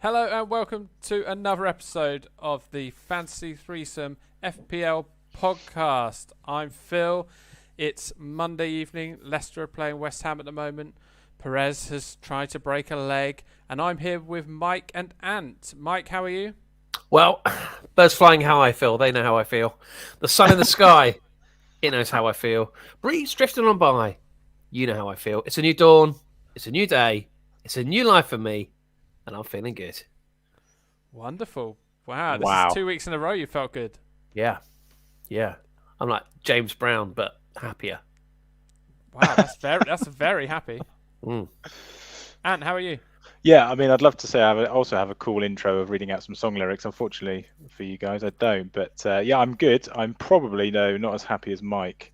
Hello and welcome to another episode of the Fantasy Threesome FPL podcast. I'm Phil. It's Monday evening. Leicester are playing West Ham at the moment. Perez has tried to break a leg. And I'm here with Mike and Ant. Mike, how are you? Well, birds flying how I feel. They know how I feel. The sun in the sky, it knows how I feel. Breeze drifting on by, you know how I feel. It's a new dawn. It's a new day. It's a new life for me. And I'm feeling good. Wonderful. Wow, this is 2 weeks in a row you felt good. Yeah. I'm like James Brown, but happier. Wow, that's very happy. Ant, how are you? Yeah, I mean, I'd love to say I also have a cool intro of reading out some song lyrics. Unfortunately for you guys, I don't. But yeah, I'm good. I'm probably, though, not as happy as Mike.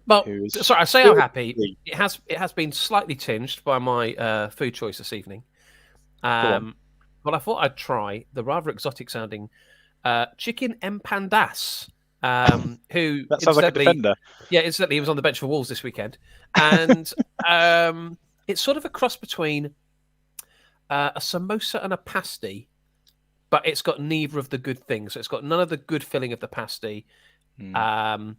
Well, sorry, I say I'm happy. It has been slightly tinged by my food choice this evening. But I thought I'd try the rather exotic sounding chicken empadas. Who that sounds like a defender. Yeah, incidentally, he was on the bench for Wolves this weekend, and it's sort of a cross between a samosa and a pasty, but it's got neither of the good things. So it's got none of the good filling of the pasty, and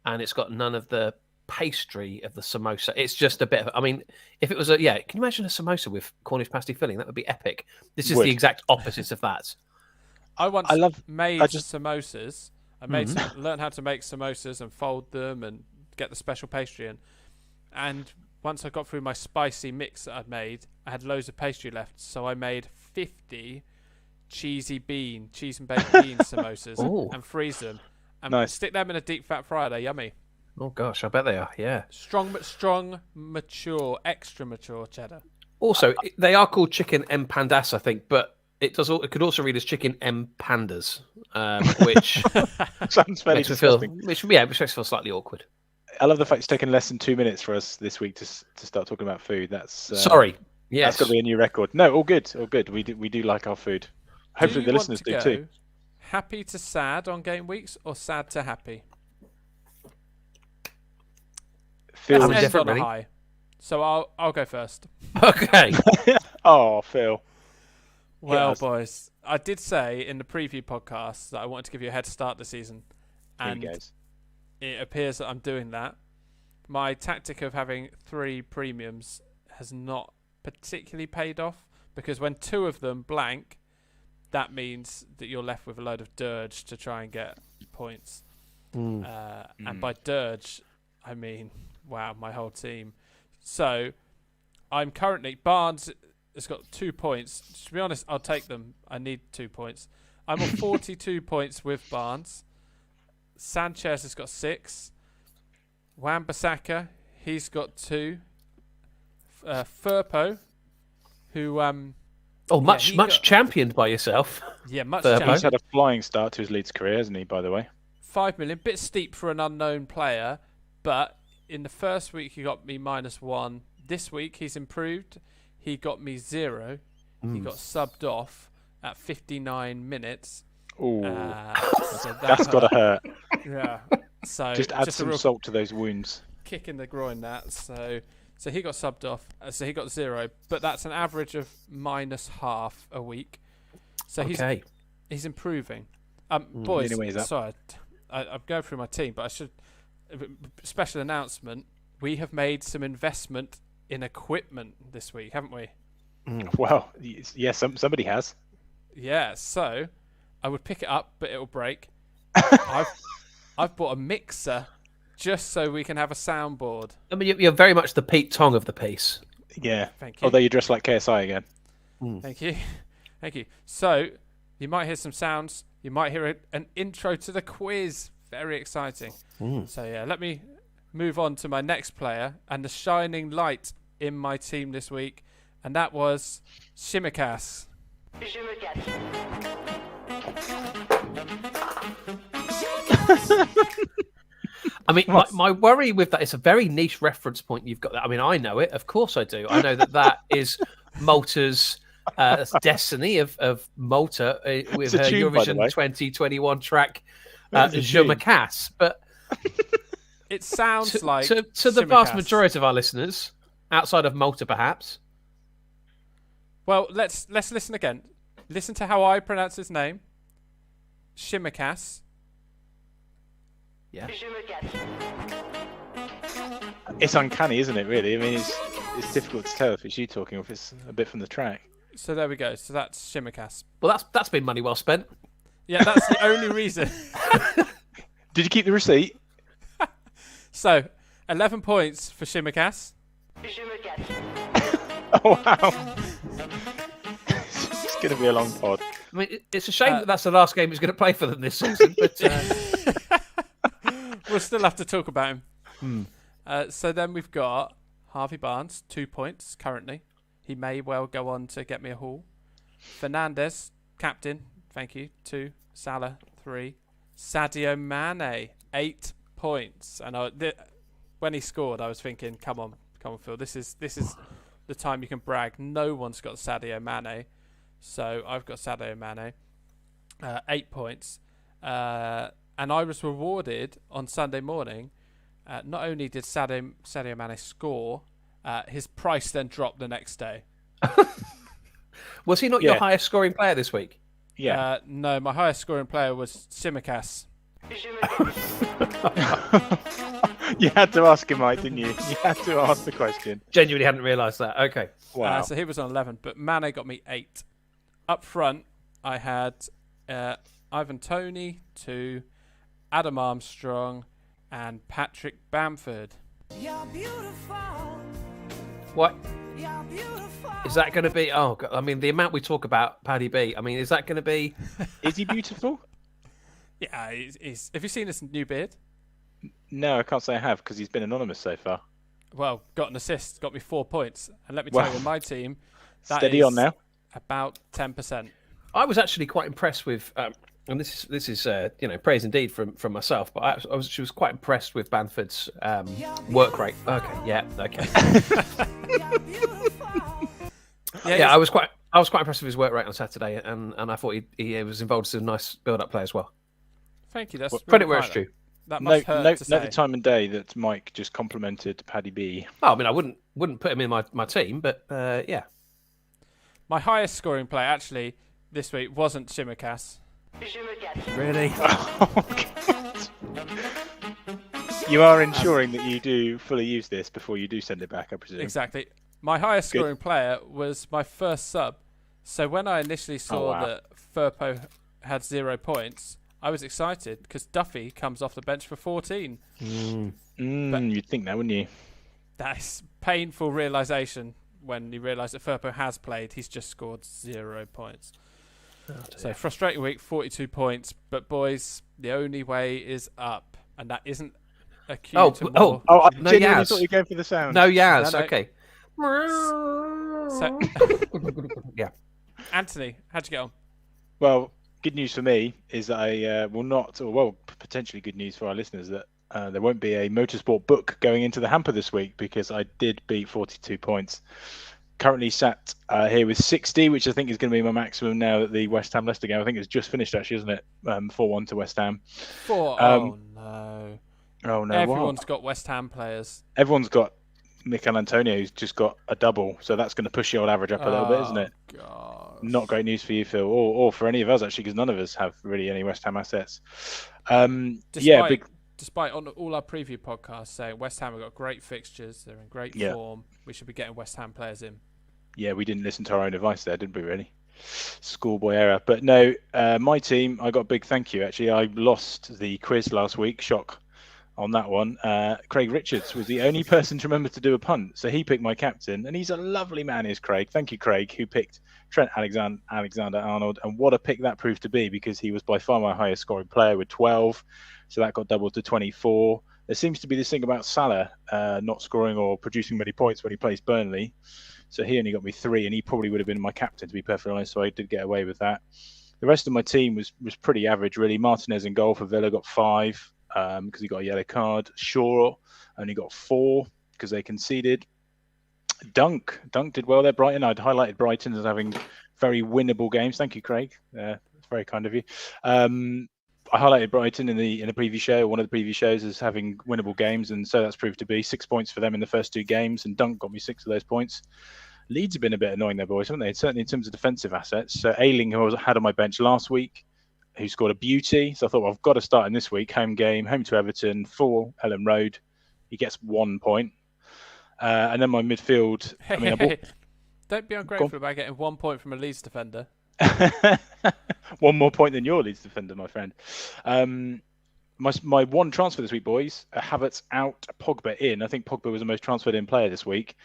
it's got none of the pastry of the samosa. It's just a bit of, I mean, if it was can you imagine a samosa with Cornish pasty filling? That would be epic. This is the exact opposite of that. I made samosas. I learned how to make samosas and fold them and get the special pastry in. And once I got through my spicy mix that I'd made, I had loads of pastry left. So I made 50 cheese and baked bean samosas and freeze them. And stick them in a deep fat fryer. They're yummy. Oh gosh, I bet they are. Yeah, strong, mature, extra mature cheddar. Also, they are called chicken empandas, I think, but it could also read as chicken empandas, which sounds very disgusting. Which makes me feel slightly awkward. I love the fact it's taken less than 2 minutes for us this week to start talking about food. That's sorry. Yes, that's got to be a new record. No, all good. We do like our food. Hopefully the listeners do too. Happy to sad on game weeks or sad to happy? Phil Let's end on a high. So I'll go first. Okay. Oh, Phil. Well, boys, I did say in the preview podcast that I wanted to give you a head start this season, and it appears that I'm doing that. My tactic of having 3 premiums has not particularly paid off, because when 2 of them blank, that means that you're left with a load of dirge to try and get points. And by dirge, I mean, wow, my whole team. So I'm currently, Barnes has got 2 points. To be honest, I'll take them. I need 2 points. I'm on 42 points with Barnes. Sanchez has got 6. Wan-Bissaka, he's got 2. Firpo, who much championed by yourself. Yeah, much Firpo. championed. He's had a flying start to his Leeds career, hasn't he, by the way? 5 million, bit steep for an unknown player, but in the first week he got me -1. This week he's improved. He got me 0. He got subbed off at 59 minutes. Ooh, so that's got to hurt. Yeah. So just add some salt to those wounds. Kick in the groin, that. So he got subbed off. So he got 0, but that's an average of -0.5 a week. So he's improving. Boys, sorry, I'm going through my team, but I should. Special announcement: we have made some investment in equipment this week, haven't we? Well, yes, somebody has. Yeah, so I would pick it up, but it'll break. I've bought a mixer just so we can have a soundboard. I mean, you're very much the Pete Tong of the piece. Yeah. Thank you. Although you dress like KSI again. Thank you. So you might hear some sounds. You might hear an intro to the quiz. Very exciting. So yeah, let me move on to my next player and the shining light in my team this week, and that was Shimikas. I mean, my worry with that is a very niche reference point you've got. I mean, I know it. Of course I do. I know that is Malta's destiny of Malta with her Eurovision 2021 track, Je me casse. But it sounds like to the vast majority of our listeners, outside of Malta perhaps. Well, let's listen again. Listen to how I pronounce his name. Shimmercast. Yeah. It's uncanny, isn't it, really? I mean, it's difficult to tell if it's you talking or if it's a bit from the track. So there we go. So that's Shimmercast. Well, that's been money well spent. Yeah, that's the only reason. Did you keep the receipt? So, 11 points for Shimmercast. Oh, wow. It's going to be a long pod. I mean, it's a shame that that's the last game he's going to play for them this season, but we'll still have to talk about him. So then we've got Harvey Barnes, 2 points currently. He may well go on to get me a haul. Fernandez, captain, thank you, 2. Salah, 3. Sadio Mane, 8 points. And when he scored, I was thinking, come on, Phil, this is the time you can brag. No one's got Sadio Mane. So I've got Sadio Mane, 8 points. And I was rewarded on Sunday morning. Not only did Sadio Mane score, his price then dropped the next day. Was he not your highest scoring player this week? Yeah. No, my highest scoring player was Shimmercast. You had to ask him, Mike, didn't you? You had to ask the question. Genuinely hadn't realised that. Okay. Wow. So he was on 11, but Mane got me 8. Up front, I had Ivan Toney, 2, Adam Armstrong, and Patrick Bamford. You're beautiful. What? You're beautiful. Is that going to be... Oh, God, I mean, the amount we talk about Paddy B, I mean, is that going to be... Is he beautiful? Yeah, he's. Have you seen his new beard? No, I can't say I have because he's been anonymous so far. Well, got an assist, got me 4 points. And let me tell you, in my team, that Steady is on now. About 10%. I was actually quite impressed with... and this is praise indeed from myself, but she was quite impressed with Bamford's work rate. Okay, yeah, okay. I was quite impressed with his work rate on Saturday, and I thought he was involved as a nice build-up play as well. Thank you. That's credit where it's due. That must hurt to say. Note the time and day that Mike just complimented Paddy B. Oh, I mean, I wouldn't put him in my team, but yeah. My highest scoring player actually this week wasn't Shimmercast. Really? Oh, God. You are ensuring that you do fully use this before you do send it back, I presume. Exactly. My highest scoring player was my first sub. So when I initially saw that Firpo had 0 points, I was excited because Duffy comes off the bench for 14. You'd think that, wouldn't you? That's painful realisation when you realise that Firpo has played. He's just scored 0 points. So frustrating week, 42 points. But boys, the only way is up, and that isn't a cue to more. I no genuinely Yaz. thought you were going for the sound. No Yaz. No. Okay. So, Yeah. Anthony, how'd you get on? Well, good news for me is that I will not, or well, potentially good news for our listeners that there won't be a motorsport book going into the hamper this week because I did beat 42 points. Currently sat here with 60, which I think is going to be my maximum now that the West Ham Leicester game, I think it's just finished actually, isn't it? 4-1 to West Ham. Oh no. Oh no. Everyone's got West Ham players. Everyone's got Mikel Antonio, who's just got a double, so that's going to push the old average up a little bit, isn't it? God. Not great news for you, Phil, or for any of us actually, because none of us have really any West Ham assets. Despite on all our preview podcasts saying West Ham have got great fixtures, they're in great form, we should be getting West Ham players in. Yeah, we didn't listen to our own advice there, did we, really? Schoolboy error. But no, my team, I got a big thank you, actually. I lost the quiz last week, shock on that one. Craig Richards was the only person to remember to do a punt, so he picked my captain, and he's a lovely man, is Craig. Thank you, Craig, who picked Trent Alexander-Arnold, and what a pick that proved to be, because he was by far my highest scoring player with 12, so that got doubled to 24. There seems to be this thing about Salah not scoring or producing many points when he plays Burnley, so he only got me 3, and he probably would have been my captain, to be perfectly honest, so I did get away with that. The rest of my team was pretty average, really. Martinez in goal for Villa got 5 because he got a yellow card. Shaw only got 4 because they conceded. Dunk did well there. Brighton, I'd highlighted Brighton as having very winnable games. Thank you, Craig. That's very kind of you. I highlighted Brighton in the previous show, one of the previous shows, as having winnable games, and so that's proved to be 6 points for them in the first 2 games, and Dunk got me 6 of those points. Leeds have been a bit annoying, their boys, haven't they? Certainly in terms of defensive assets. So Ayling, who I had on my bench last week, who scored a beauty. So I thought, well, I've got to start him this week. Home game, home to Everton, 4 Ellen Road. He gets 1 point. And then my midfield. Don't be ungrateful about getting 1 point from a Leeds defender. 1 more point than your Leeds defender, my friend. My one transfer this week, boys, Havertz out, Pogba in. I think Pogba was the most transferred in player this week.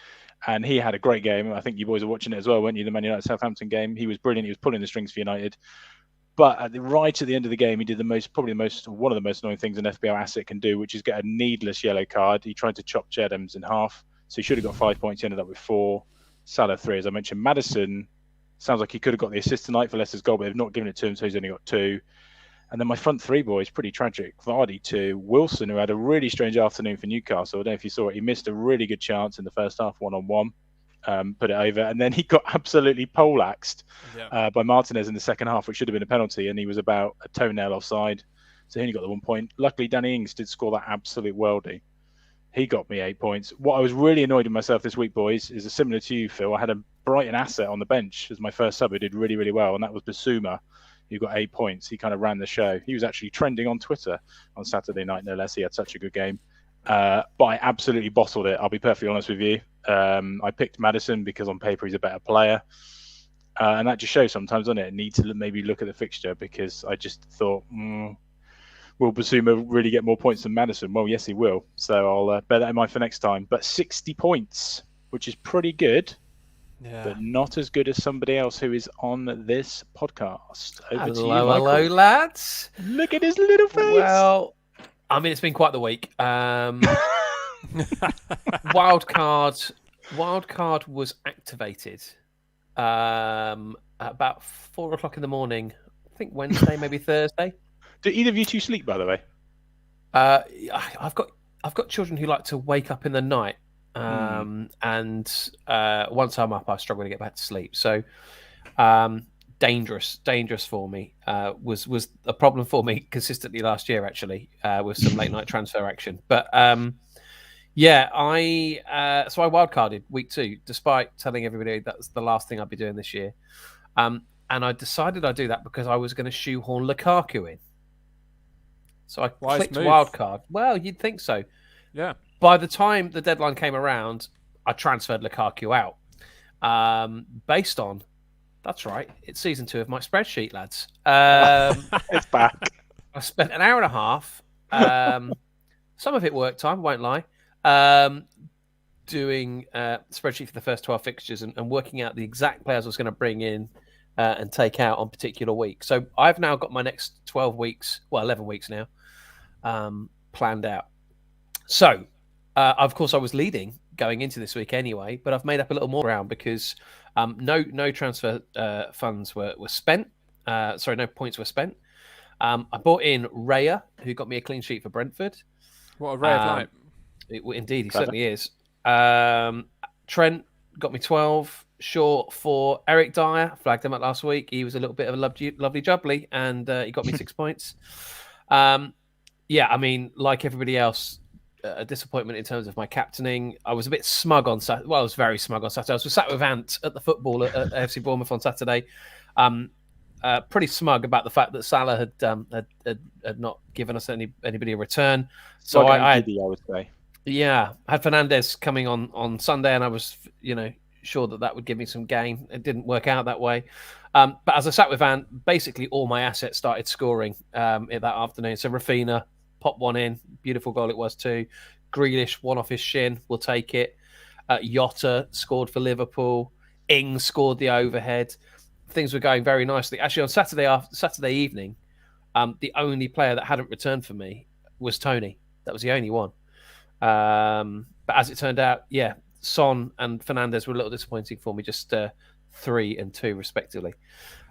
And he had a great game. I think you boys are watching it as well, weren't you? The Man United Southampton game. He was brilliant. He was pulling the strings for United. But right at the end of the game, he did one of the most annoying things an FPL asset can do, which is get a needless yellow card. He tried to chop Jed Adams in half. So he should have got 5 points. He ended up with 4. Salah 3, as I mentioned. Maddison sounds like he could have got the assist tonight for Leicester's goal, but they've not given it to him, so he's only got 2. And then my front 3 boys, pretty tragic. Vardy 2. Wilson, who had a really strange afternoon for Newcastle. I don't know if you saw it. He missed a really good chance in the first half, 1-on-1. Put it over, and then he got absolutely poleaxed by Martinez in the second half, which should have been a penalty, and he was about a toenail offside, so he only got the 1 point. Luckily, Danny Ings did score that absolute worldie. He got me 8 points. What I was really annoyed with myself this week, boys, is similar to you, Phil. I had a Brighton asset on the bench as my first sub who did really, really well, and that was Basuma, who got 8 points. He kind of ran the show. He was actually trending on Twitter on Saturday night, no less. He had such a good game. But I absolutely bottled it. I'll be perfectly honest with you. I picked Maddison because on paper he's a better player. And that just shows sometimes, doesn't it? Need to maybe look at the fixture, because I just thought, will Basuma really get more points than Maddison? Well, yes, he will. So I'll bear that in mind for next time. But 60 points, which is pretty good, but not as good as somebody else who is on this podcast. Over to you, Michael. Hello, lads. Look at his little face. Well, I mean, it's been quite the week. Wildcard was activated at about 4 o'clock in the morning. I think Wednesday, maybe Thursday. Do either of you two sleep, by the way? I've got children who like to wake up in the night, and once I'm up, I struggle to get back to sleep. So, dangerous for me. Was a problem for me consistently last year, actually, with some late night transfer action. But I wildcarded week 2, despite telling everybody that's the last thing I'd be doing this year. And I decided I'd do that because I was going to shoehorn Lukaku in. So I clicked wildcard. Well, you'd think so. Yeah. By the time the deadline came around, I transferred Lukaku out. Based on, that's right, it's season 2 of my spreadsheet, lads. It's back. I spent an hour and a half, some of it work time, won't lie, doing spreadsheet for the first 12 fixtures and working out the exact players I was going to bring in and take out on particular weeks. So I've now got my next 12 weeks, 11 weeks now, planned out. So, of course, I was leading going into this week anyway, but I've made up a little more ground because no transfer funds were spent. No points were spent. I bought in Raya, who got me a clean sheet for Brentford. What a ray of light. Indeed, he certainly is. Trent got me 12. Shaw 4. Eric Dyer, flagged him up last week. He was a little bit of a lovely jubbly, and he got me 6 points. I mean, like everybody else, a disappointment in terms of my captaining. I was a bit smug on Saturday. Well, I was very smug on Saturday. I was sat with Ant at the football at AFC Bournemouth on Saturday. Pretty smug about the fact that Salah had not given us anybody a return. So I would say. Yeah, I had Fernandez coming on Sunday, and I was, sure that would give me some gain. It didn't work out that way. But as I sat with Ant, basically all my assets started scoring that afternoon. So Rafinha popped one in. Beautiful goal it was too. Grealish, one off his shin. We'll take it. Jota scored for Liverpool. Ings scored the overhead. Things were going very nicely. Actually, on Saturday evening, the only player that hadn't returned for me was Tony. That was the only one. But as it turned out, Son and Fernandez were a little disappointing for me, just 3 and 2 respectively.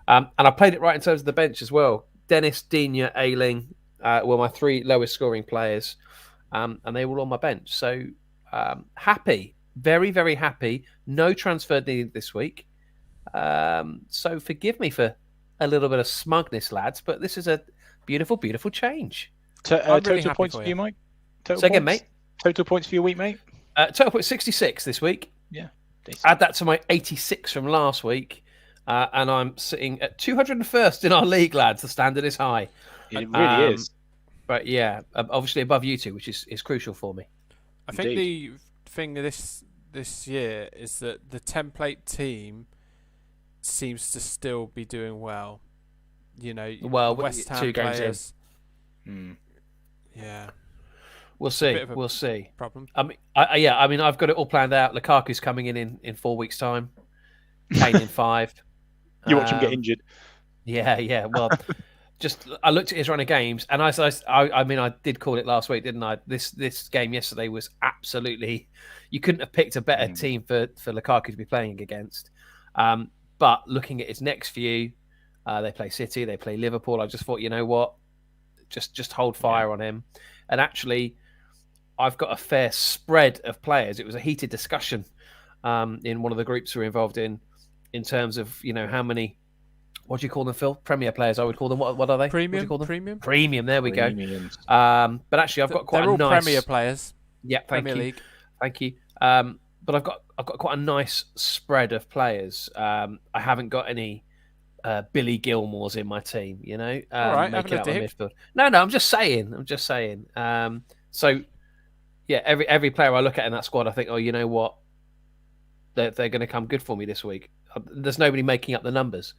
And I played it right in terms of the bench as well. Dennis, Digne, Ayling were my 3 lowest scoring players, and they were on my bench. So happy, very, very happy. No transfer needed this week. So forgive me for a little bit of smugness, lads, but this is a beautiful, beautiful change. Total points for you, Mike? Say again, mate. Total points for your week, mate? Total points 66 this week. Yeah. Decent. Add that to my 86 from last week, and I'm sitting at 201st in our league, lads. The standard is high. It really is. But yeah, obviously above you two, which is crucial for me. I think the thing this year is that the template team seems to still be doing well. You know, West Ham 2 games players. in. Yeah. We'll see. We'll see. Problem. I mean, I've got it all planned out. Lukaku's coming in 4 weeks' time. Kane in 5. You watch him get injured. Yeah. Well, I looked at his run of games, and I did call it last week, didn't I? This game yesterday was absolutely. You couldn't have picked a better team for Lukaku to be playing against. But looking at his next few, they play City, they play Liverpool. I just thought, you know what, just hold fire on him. And actually, I've got a fair spread of players. It was a heated discussion in one of the groups we were involved in terms of how many. What do you call them, Phil? Premier players, I would call them. What are they? Premium. What do you call them? Premium. Premium. There we go. But actually, I've got quite They're a all nice Premier players. Yeah, Premier League. Thank you. But I've got quite a nice spread of players. I haven't got any Billy Gilmores in my team. All right, making up my midfield. No, I'm just saying. So yeah, every player I look at in that squad, I think, oh, you know what, they're going to come good for me this week. There's nobody making up the numbers.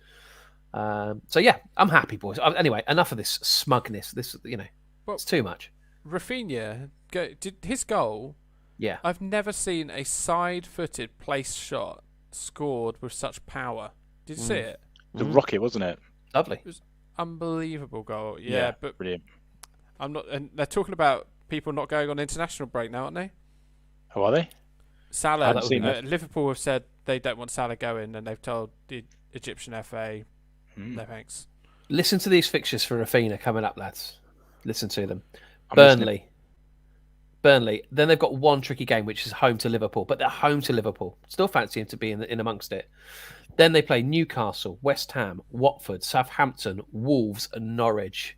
So yeah, I'm happy, boys. Anyway, enough of this smugness. It's too much. Rafinha, did his goal? Yeah, I've never seen a side-footed place shot scored with such power. Did you see it? The rocket, wasn't it? Lovely. It was unbelievable goal. Yeah, but brilliant. I'm not. And they're talking about people not going on international break now, aren't they? How are they? Salah. That. Liverpool have said they don't want Salah going, and they've told the Egyptian FA, no thanks. Listen to these fixtures for Rafinha coming up, lads. Listen to them. Burnley. Then they've got one tricky game, which is home to Liverpool. But they're home to Liverpool. Still fancy him to be in amongst it. Then they play Newcastle, West Ham, Watford, Southampton, Wolves, and Norwich.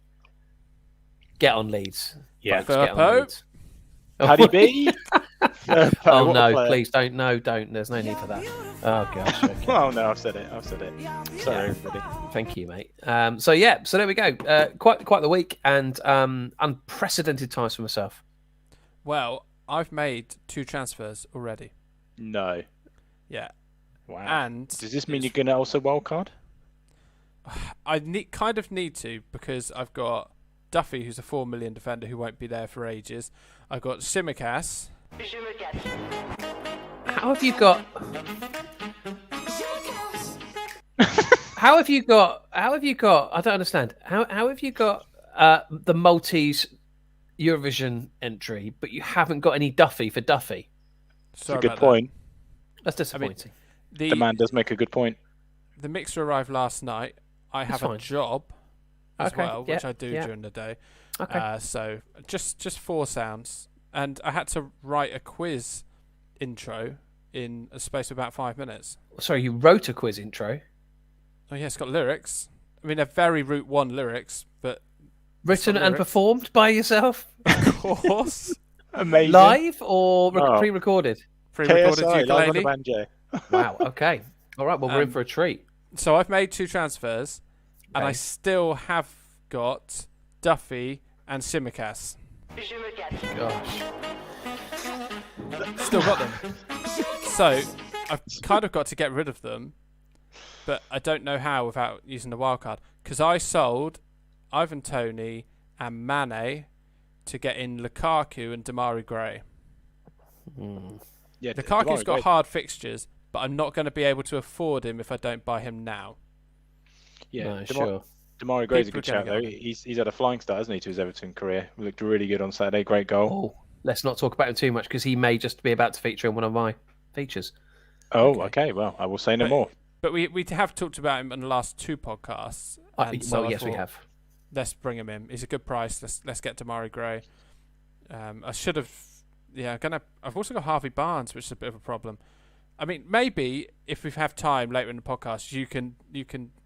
Get on, Leeds. Yeah, get on, Leeds. Paddy B. Oh no! Please don't. No, don't. There's no need for that. Oh gosh. Okay. Oh no! I've said it. Sorry, everybody. Thank you, mate. So there we go. Quite the week, and unprecedented times for myself. Well, I've made 2 transfers already. No. Yeah. Wow. And does this mean you're going to also wildcard? I kind of need to, because I've got Duffy, who's a 4 million defender who won't be there for ages. I've got Simicast. How have you got? How have you got? I don't understand. How have you got the Maltese Eurovision entry, but you haven't got any Duffy for Duffy? That's a good point. That's disappointing. The man does make a good point. The mixer arrived last night. I have a job as well, which I do during the day. Okay. So just 4 sounds, and I had to write a quiz intro in a space of about 5 minutes. Sorry, you wrote a quiz intro? Oh yeah, it's got lyrics. I mean, they're very Route 1 lyrics, but written and performed by yourself? Of course. Amazing. Live or pre-recorded? Pre-recorded KSI, ukulele. live on the banjo. Wow, okay. All right, well, we're in for a treat. So I've made 2 transfers, and I still have got Duffy and Simicast. Gosh. Still got them. So I've kind of got to get rid of them, but I don't know how without using the wildcard. Because I sold Ivan Toney and Mane to get in Lukaku and Damari Gray. Yeah, Lukaku's got hard fixtures, but I'm not going to be able to afford him if I don't buy him now. Yeah, sure. Damari Gray's a good shout, though. He's had a flying start, hasn't he, to his Everton career? He looked really good on Saturday. Great goal. Oh, let's not talk about him too much, because he may just be about to feature in one of my features. Oh, okay. Well, I will say no more. But we have talked about him in the last 2 podcasts. Yes, we have. Let's bring him in. He's a good price. Let's get Damari Gray. I should have. Yeah, I've also got Harvey Barnes, which is a bit of a problem. I mean, maybe if we have time later in the podcast, you can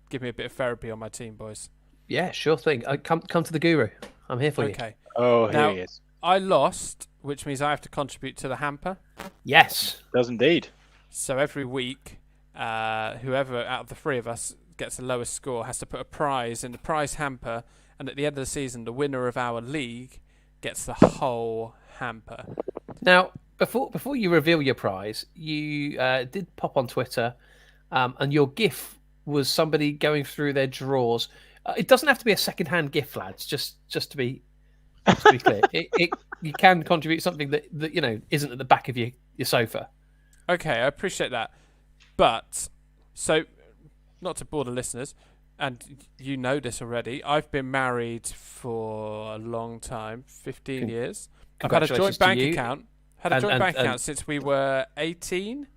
give me a bit of therapy on my team, boys. Yeah, sure thing. Come to the guru. I'm here for you. Okay. Oh, here he is. I lost, which means I have to contribute to the hamper. Yes. Does indeed. So every week, whoever out of the three of us gets the lowest score has to put a prize in the prize hamper, and at the end of the season, the winner of our league gets the whole hamper. Now, before you reveal your prize, you did pop on Twitter, and your GIF was somebody going through their drawers. It doesn't have to be a second-hand GIF, lads. Just to be clear, you can contribute something that isn't at the back of your sofa. Okay, I appreciate that, but so not to bore the listeners, and you know this already. I've been married for a long time, 15 years. I've had a joint bank account. Had a joint bank account since we were 18,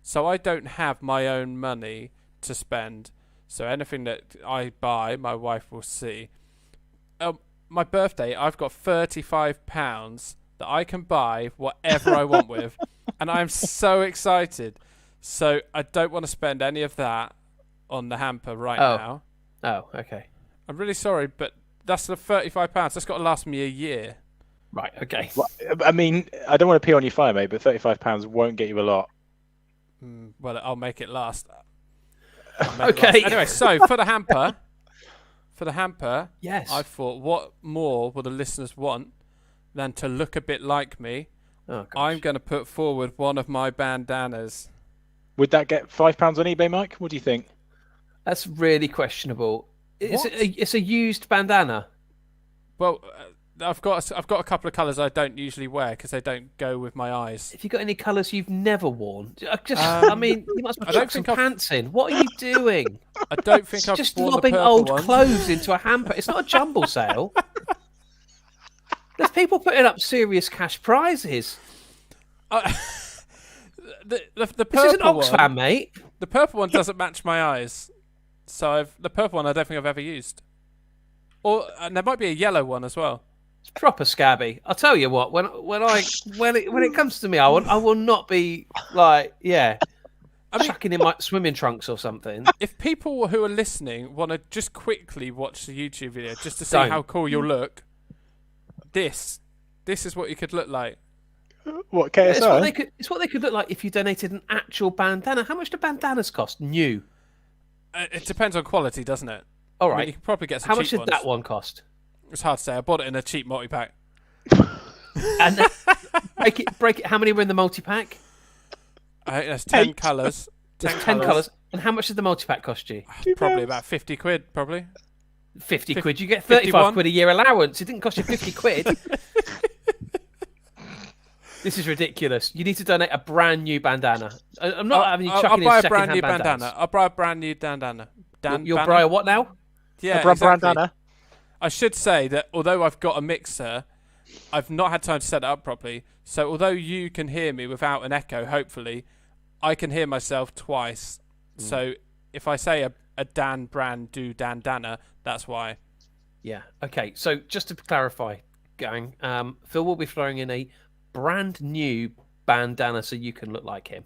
so I don't have my own money to spend. So anything that I buy, my wife will see. My birthday, I've got £35 that I can buy whatever I want with, and I'm so excited. So I don't want to spend any of that on the hamper now. Oh, okay. I'm really sorry, but that's the £35. That's got to last me a year. Right, okay. Well, I mean, I don't want to pee on your fire, mate, but £35 won't get you a lot. Well, I'll make it last. Okay. Anyway, so for the hamper, yes, I thought, what more will the listeners want than to look a bit like me? Oh, I'm going to put forward one of my bandanas. Would that get £5 on eBay, Mike? What do you think? That's really questionable. It's a used bandana. Well, I've got a couple of colours I don't usually wear because they don't go with my eyes. Have you got any colours you've never worn? I mean, you must have chucked some pants in. What are you doing? I don't think I've just worn lobbing the purple old ones. clothes into a hamper. It's not a jumble sale. There's people putting up serious cash prizes. The purple This is an Oxfam, one, mate. The purple one doesn't match my eyes, so the purple one I don't think I've ever used. And there might be a yellow one as well. It's proper scabby. I'll tell you what. When it comes to me, I will not be like chucking in my swimming trunks or something. If people who are listening want to just quickly watch the YouTube video just to see Don't. how cool you'll look, this is what you could look like. What, KSI? It's what they could look like if you donated an actual bandana. How much do bandanas cost? New. It depends on quality, doesn't it? All I right. mean, you could probably get some How cheap much did ones. that one cost? It's hard to say. I bought it in a cheap multi-pack. And break it. How many were in the multi-pack? I think there's 10 colours. There's 10 colours. And how much did the multi-pack cost you? Probably about 50 quid, probably. 50 quid. You get 35 51. quid a year allowance. It didn't cost you 50 quid. This is ridiculous. You need to donate a brand new bandana. I'm not having you chucking in I'll buy a second-hand brand new bandanas. bandana. I'll buy a brand new bandana. You'll buy a what now? Yeah, a exactly. bandana. I should say that although I've got a mixer, I've not had time to set it up properly. So although you can hear me without an echo, hopefully, I can hear myself twice. So if I say a Dan Brand do dandana, that's why. Yeah. Okay. So just to clarify, gang, Phil will be throwing in a brand new bandana so you can look like him.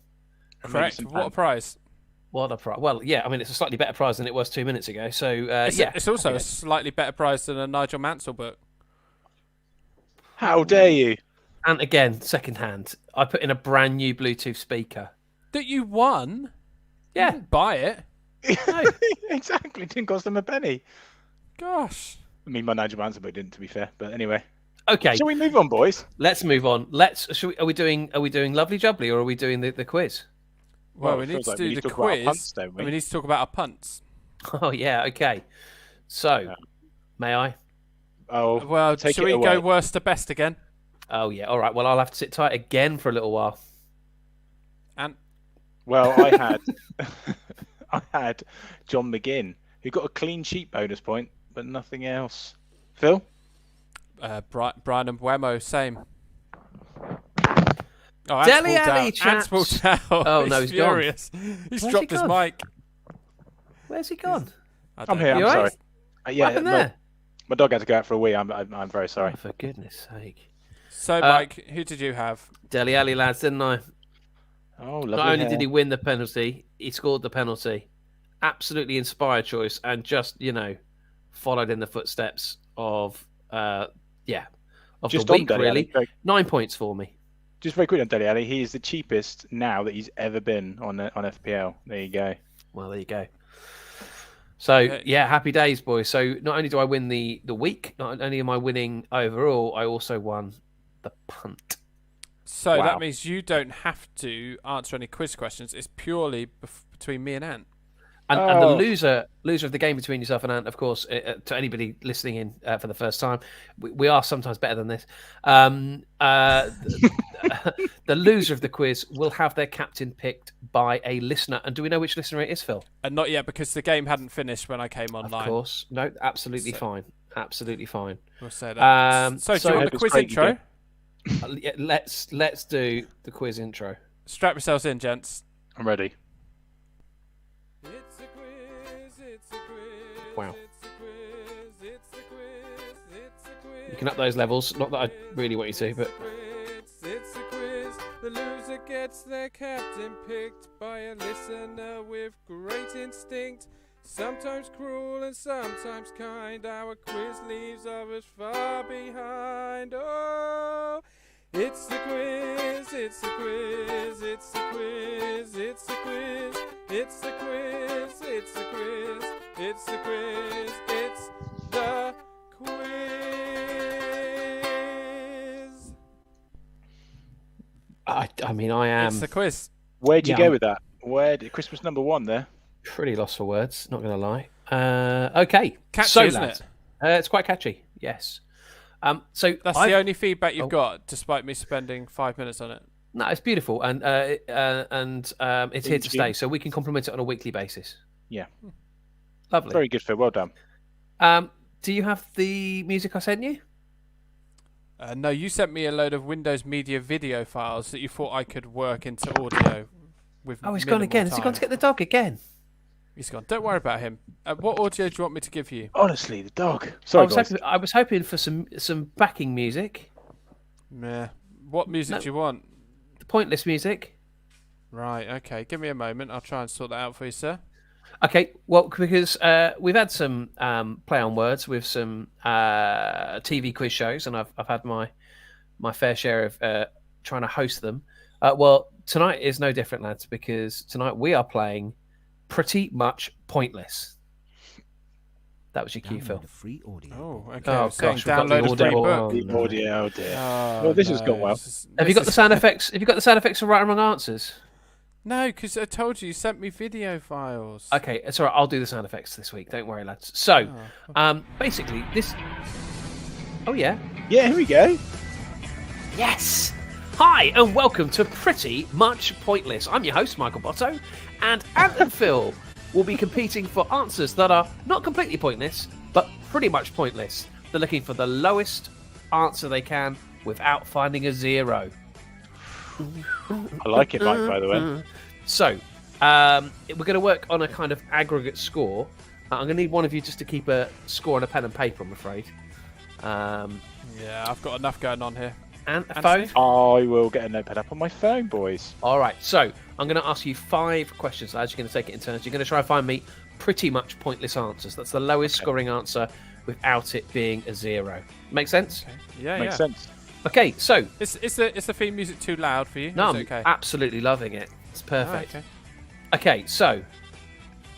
Correct. What a prize. What a prize. Well, yeah, I mean, it's a slightly better prize than it was 2 minutes ago. So, It's also a slightly better prize than a Nigel Mansell book. How dare you? And again, second hand, I put in a brand new Bluetooth speaker. That you won? Yeah. You didn't buy it. No. Exactly. It didn't cost them a penny. Gosh. I mean, my Nigel Mansell book didn't, to be fair. But anyway. Okay. Shall we move on, boys? Let's move on. Are we doing Lovely Jubbly or are we doing the quiz? Well, we it need feels to like do we the talk about our quiz. punts, don't we? And we need to talk about our punts. Oh, yeah. Okay. So, may I? Oh, Well, take shall it we away. go worst to best again? Oh, yeah. All right. Well, I'll have to sit tight again for a little while. And Well, I had John McGinn, who got a clean sheet bonus point, but nothing else. Phil? Brian and Wemo, same. Oh, Deli Ants Alley, pulled chaps. Ants pulled out. Oh, no, he's gone. furious. He's Where's dropped he his gone? mic. Where's he gone? I I'm don't here. know. I'm You sorry. alright? Yeah, What happened there? my dog had to go out for a wee. I'm very sorry. Oh, for goodness sake. So, Mike, who did you have? Deli Alley, lads, didn't I? Oh, lovely. Not only hair. did he win the penalty, he scored the penalty. Absolutely inspired choice and just, followed in the footsteps of Just the on week, Dele really. Alli, 9 points for me. Just very quickly on Dele Alli, he is the cheapest now that he's ever been on FPL. There you go. Well, there you go. So, yeah, happy days, boys. So, not only do I win the week, not only am I winning overall, I also won the punt. So that means you don't have to answer any quiz questions. It's purely between me and Ant. And the loser of the game between yourself and Ant, of course, to anybody listening in for the first time, we are sometimes better than this. The loser of the quiz will have their captain picked by a listener. And do we know which listener it is, Phil? Not yet, because the game hadn't finished when I came online. Of course. No, absolutely fine. Absolutely fine. We'll say that. So do you want the quiz intro? Let's do the quiz intro. Strap yourselves in, gents. I'm ready. It's a quiz, it's a quiz. Wow. It's a quiz, it's a quiz, it's a quiz. You can up those levels. Not that I really want you to, but It's a quiz. The loser gets their captain picked by a listener with great instinct. Sometimes cruel and sometimes kind. Our quiz leaves others far behind. Oh, it's a quiz, it's a quiz, it's a quiz, it's a quiz, it's a quiz, it's a quiz, it's a quiz, it's the quiz. I mean, I am It's the quiz. Where'd you go with that? Where did Christmas number 1 there? pretty lost for words. Not going to lie. Okay, Catchy, so isn't lads, it? it's quite catchy. Yes. So That's the only feedback you've got, despite me spending 5 minutes on it. No, it's beautiful, and it's here to stay. So we can compliment it on a weekly basis. Yeah. Lovely. Very good, Phil. Well done. Do you have the music I sent you? No, you sent me a load of Windows Media video files that you thought I could work into audio with. Oh, he's gone again. Has he gone to get the dog again? He's gone. Don't worry about him. What audio do you want me to give you? Honestly, the dog. Sorry, guys. I was hoping for some backing music. Meh. What music do you want? The pointless music. Right. Okay. Give me a moment. I'll try and sort that out for you, sir. Okay. Well, because we've had some play on words with some TV quiz shows, and I've had my fair share of trying to host them. Well, tonight is no different, lads, because tonight we are playing Pretty Much Pointless. That was your cue, Phil. Free audio. Oh, okay. Oh, Saying gosh, we've got the download a free audio. book. The audio, oh dear. Oh, Well, this has gone well. Have you got the sound effects? Have you got the sound effects for right and wrong answers? No, because I told you sent me video files. Okay, it's all right. I'll do the sound effects this week. Don't worry, lads. So, basically, this. Oh yeah. Yeah, here we go. Yes. Hi, and welcome to Pretty Much Pointless. I'm your host, Michael Botto, and Ant and Phil will be competing for answers that are not completely pointless, but pretty much pointless. They're looking for the lowest answer they can without finding a zero. I like it, Mike, by the way. So, we're going to work on a kind of aggregate score. I'm going to need one of you just to keep a score on a pen and paper, I'm afraid. Yeah, I've got enough going on here. And a phone? I will get a notepad up on my phone, boys. All right, so I'm going to ask you 5 questions, lads. You're going to take it in turns. You're going to try and find me pretty much pointless answers. That's the lowest scoring answer without it being a zero. Make sense? Okay. Yeah, Makes sense. Okay, so... Is the theme music too loud for you? No, Is I'm it okay? absolutely loving it. It's perfect. Oh, okay. Okay, so,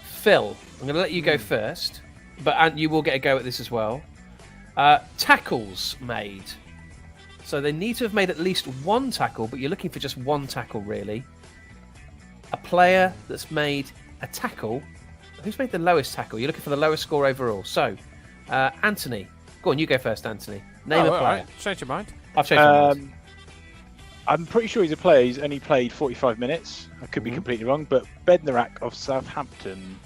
Phil, I'm going to let you go first, but you will get a go at this as well. Tackles made. So they need to have made at least one tackle, but you're looking for just one tackle, really. A player that's made a tackle. Who's made the lowest tackle? You're looking for the lowest score overall. So, Anthony. Go on, you go first, Anthony. Name a player. Right. Change your mind. I've changed my mind. I'm pretty sure he's a player. He's only played 45 minutes. I could be completely wrong, but Bednarak of Southampton.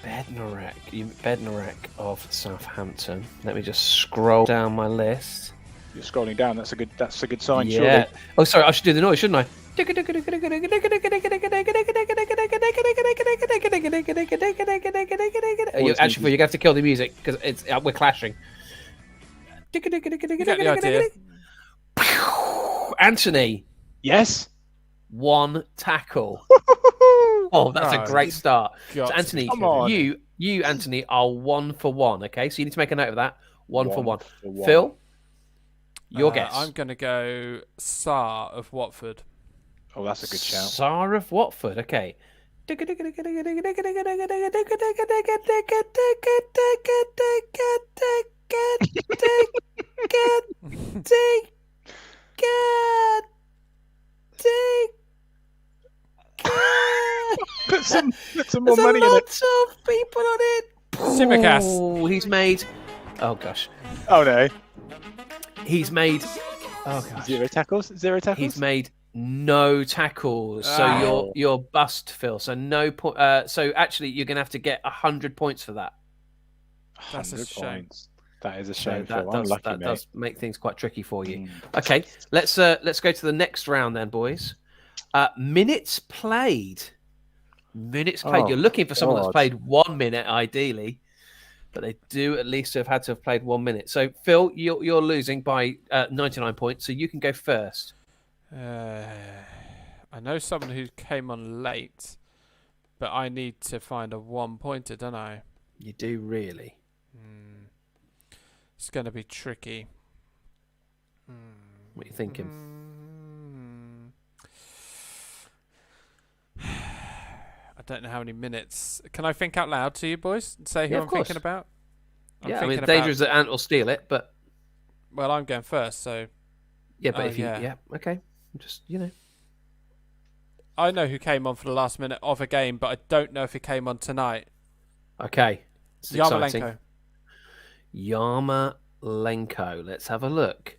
Bednarak of Southampton. Let me just scroll down my list. You're scrolling down. That's a good sign. Yeah. Surely. Oh, sorry. I should do the noise, shouldn't I? Actually, you're going to have to kill the music because we're clashing. You get the idea. Anthony. Yes. One tackle. Oh, that's a great start. So, Anthony, you, Anthony, are 1 for 1. Okay, so you need to make a note of that. One for one. Phil. Your guess. I'm going to go Sarr of Watford. Oh, that's a good shout. Sarr of Watford. Okay. Put some more money in it. Lots of people on it. Simicast. Oh, he's made. Oh gosh. Oh no. He's made. Oh gosh. Zero tackles. He's made no tackles. So Oh. you're bust, Phil. So no point. So actually, you're going to have to get 100 points for that. That's a 100 shame. points. That is a So shame. that Phil. does Unlucky, that mate. does make things quite tricky for you. Mm. Okay, let's go to the next round then, boys. Minutes played. Minutes played. Oh, You're looking for someone that's God. played 1 minute, ideally, but they do at least have had to have played 1 minute. So, Phil, you're losing by 99 points, so you can go first. I know someone who came on late, but I need to find a 1-pointer, don't I? You do really. It's going to be tricky. What are you thinking? I don't know how many minutes. Can I think out loud to you, boys? Say who Yeah, of I'm course. thinking about? Yeah, I mean, the danger is that Ant will steal it, but Well, I'm going first, so yeah, but Oh, if you, yeah. okay, just I know who came on for the last minute of a game, but I don't know if he came on tonight. okay. It's exciting. Yarmolenko. Yarmolenko. Let's have a look.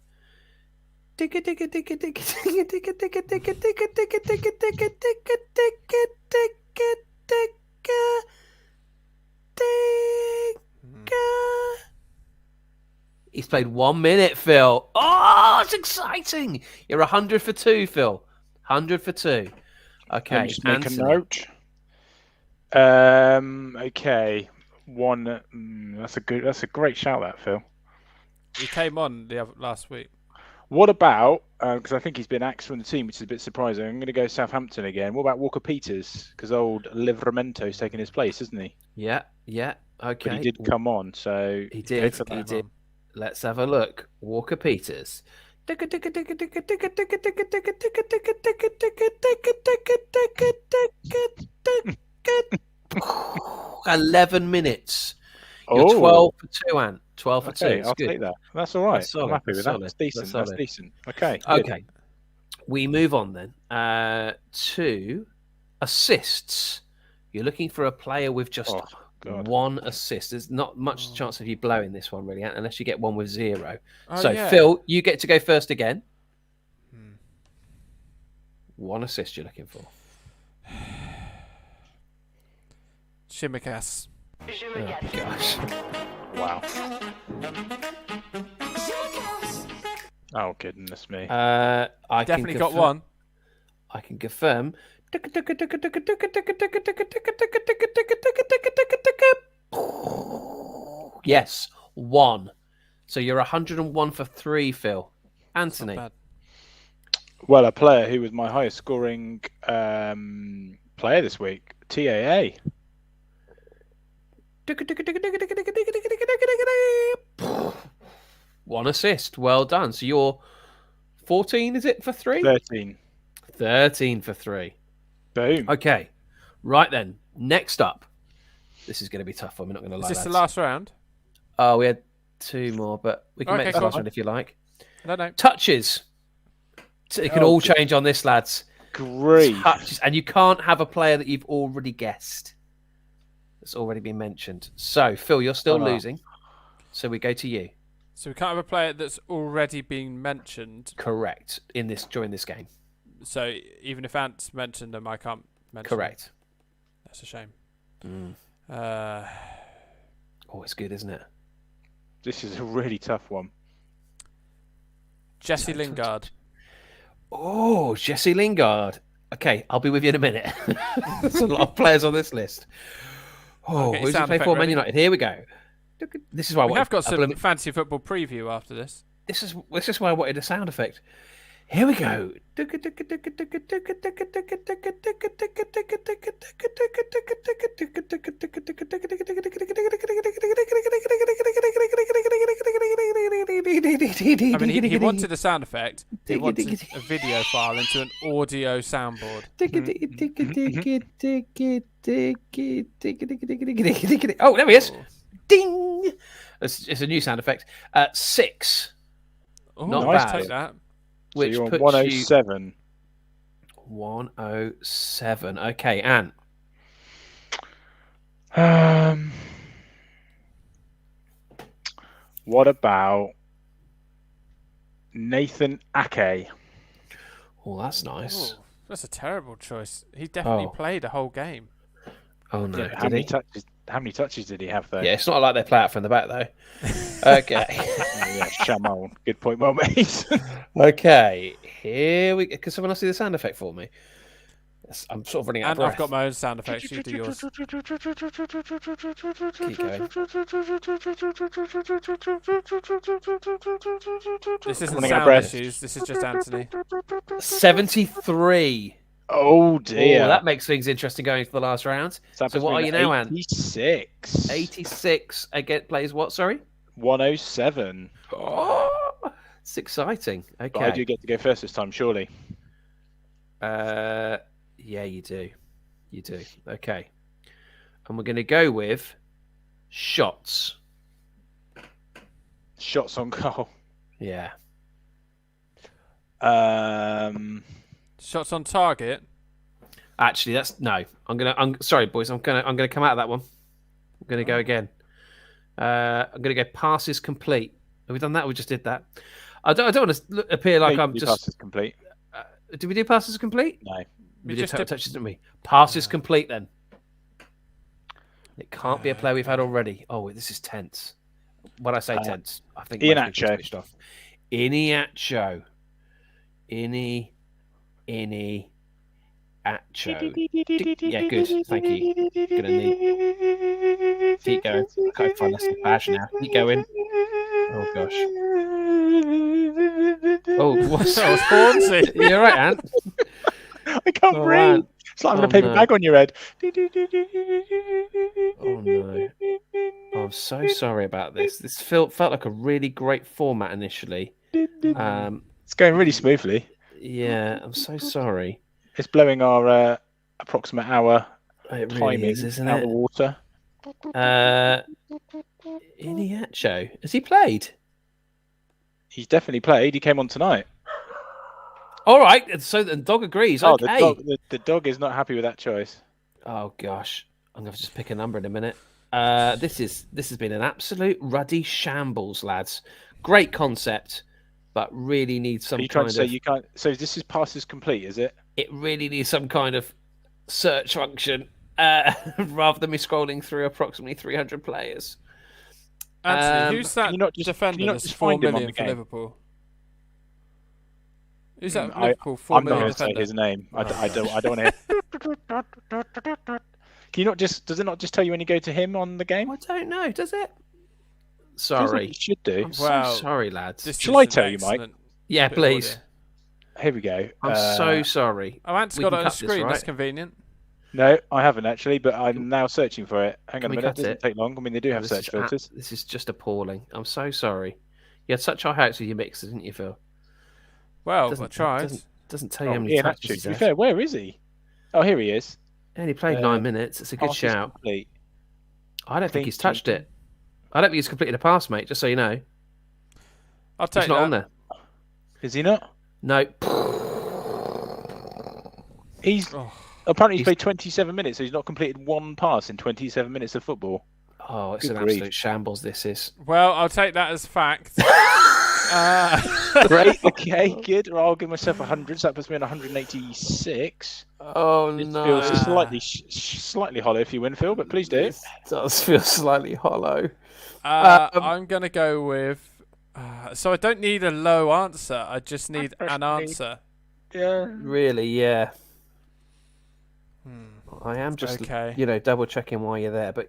He's played 1 minute, Phil. Oh, it's exciting. You're 100 for 2, Phil. 100 for 2. Okay, Let me just make Anthony. a note. Okay. One. That's a great shout, that Phil. He came on last week. What about? Because I think he's been axed from the team, which is a bit surprising. I'm going to go Southampton again. What about Walker Peters? Because old Livramento's taking his place, isn't he? Yeah, okay. But he did come on, so He go did. for that. He did. Let's have a look. Walker Peters. 11 minutes. You're 12 for 2, Ant. 12 for 2. Okay, It's I'll good. take that. That's all right. That's solid. I'm happy with That's that. solid. That's decent. That's That's solid. decent. Okay. Good. Okay. We move on then to assists. You're looking for a player with just Oh, God. 1 assist. There's not much chance of you blowing this one, really, Ant, unless you get one with 0. Oh, So, yeah. Phil, you get to go first again. 1 assist you're looking for. Shimikas. Oh, gosh. Wow. Oh, goodness me. I Definitely can got one. I can confirm. Yes, 1. So you're 101 for 3, Phil. Anthony. Not bad. Well, a player who was my highest scoring player this week, TAA. 1 assist. Well done. So you're 14, is it, for 3? 13. 13 for 3. Boom. Okay. Right then. Next up. This is going to be tough. I'm not going to lie. Is this the lads. last round? Oh, we had 2 more, but we can Okay, make this cool. last one if you like. No. Touches. It can all change on this, lads. Great. Touches. And you can't have a player that you've already guessed. That's already been mentioned. So, Phil, you're still losing. So we go to you. So we can't have a player that's already been mentioned. Correct. During this game. So even if Ant's mentioned them, I can't mention Correct. them. That's a shame. Oh, it's good, isn't it? This is a really tough one. Jesse Lingard. Oh, Jesse Lingard. Okay, I'll be with you in a minute. There's a lot of players on this list. Oh, Okay, who's he sound play effect for? Man ready? United. Here we go. This is why I We wanted have got a some blooming- fantasy football preview after this. This is why I wanted a sound effect. Here we go. I mean, he wanted a sound effect. He wanted a video file into an audio soundboard. Oh, there he is. Ding. It's a new sound effect. 6. Oh, Not nice. bad. Take that. Which so you're on puts 107. 107. Okay, Ant. What about Nathan Ake? Oh, that's nice. Ooh, that's a terrible choice. He definitely Oh. played a whole game. Oh no! Yeah, Did how many he? touches? How many touches did he have though? Yeah, it's not like they play out from the back though. Okay. Yeah, Shamal. Good point, well made. Okay. Here we. Can someone else do the sound effect for me? Yes, I'm sort of running out And of breath. I've got my own sound effects. You do yours. Keep going. This isn't Running out of sound breath. issues. This is just Anthony. 73. Oh dear. Oh, that makes things interesting going to the last round. So what are you now, Ant? 86. 86 again. Plays what? Sorry. 107. Oh, it's exciting. Okay. But I do get to go first this time, surely. Yeah, you do. You do. Okay. And we're going to go with shots. Shots on goal. Yeah. Shots on target. Actually, that's no. I'm sorry, boys. I'm gonna come out of that one. I'm gonna go again. I'm gonna go passes complete. Have we done that? We just did that. I don't want to appear like I'm just. Passes complete. Did we do passes complete? No. We We did just did- touches, didn't we? Passes complete then. It can't be a player we've had already. Oh, this is tense. When I say tense, I think most people Iheanacho. switched off. Iheanacho. Acho. Yeah, good. Thank you. Gonna need. Keep going. I can't find this badge now. Keep going. Oh gosh. Oh, what's That was Hornsey. You're right, Ant. I can't Oh, breathe. Ant. It's like having Oh, a paper no. bag on your head. Oh no. I'm so sorry about this. This felt like a really great format initially. It's going really smoothly. Yeah, I'm so sorry. It's blowing our approximate hour It really timing is, isn't out the it? water. Iheanacho. Has he played? He's definitely played. He came on tonight. All right. So the dog agrees. Oh, Okay. the dog is not happy with that choice. Oh gosh, I'm going to just pick a number in a minute. This has been an absolute ruddy shambles, lads. Great concept, but really needs some Are you trying kind to say of. you can't? So this is passes complete, is it? It really needs some kind of search function rather than me scrolling through approximately 300 players. Anthony, who's that can you not just- defender can you not that's just 4 find him on million the for game? Liverpool? Who's that I- Liverpool 4 I'm not million going to say defender? his name. I don't want to. Can you not just? Does it not just tell you when you go to him on the game? I don't know. Does it? Doesn't it? Sorry. It should do. I'm Wow. so sorry, lads. This Shall I is an tell you, Mike? excellent Yeah, bit of please. audio. Here we go. I'm so sorry. Oh, Ant's We got can it on a cut this, screen. That's right? convenient. No, I haven't actually, but I'm now searching for it. Hang Can on a we minute. It cut doesn't it? take long. I mean, they do have This search is filters. This is just appalling. I'm so sorry. You had such high hopes with your mixer, didn't you, Phil? Well, I Doesn't- tried. Doesn't tell you how Oh, many Ian, touches actually, he's to be had. fair, where is he? Oh, here he is. And he played 9 minutes. It's a good Passes shout. complete. I don't think he's Clean touched it. I don't think he's completed a pass, mate, just so you know. I'll take It's not that. on there. Is he not? No. He's Oh. apparently he's He's- played 27 minutes, so he's not completed one pass in 27 minutes of football. Oh, it's Good an grief. absolute shambles, this is. Well, I'll take that as fact. Great. Okay, good. Well, I'll give myself 100. So that puts me on 186. Oh, It no. feels slightly hollow if you win, Phil, but please do. It does feel slightly hollow. I'm going to go with... so I don't need a low answer. I just need an answer. Yeah. Really, yeah. I am just, Okay. double checking while you're there. But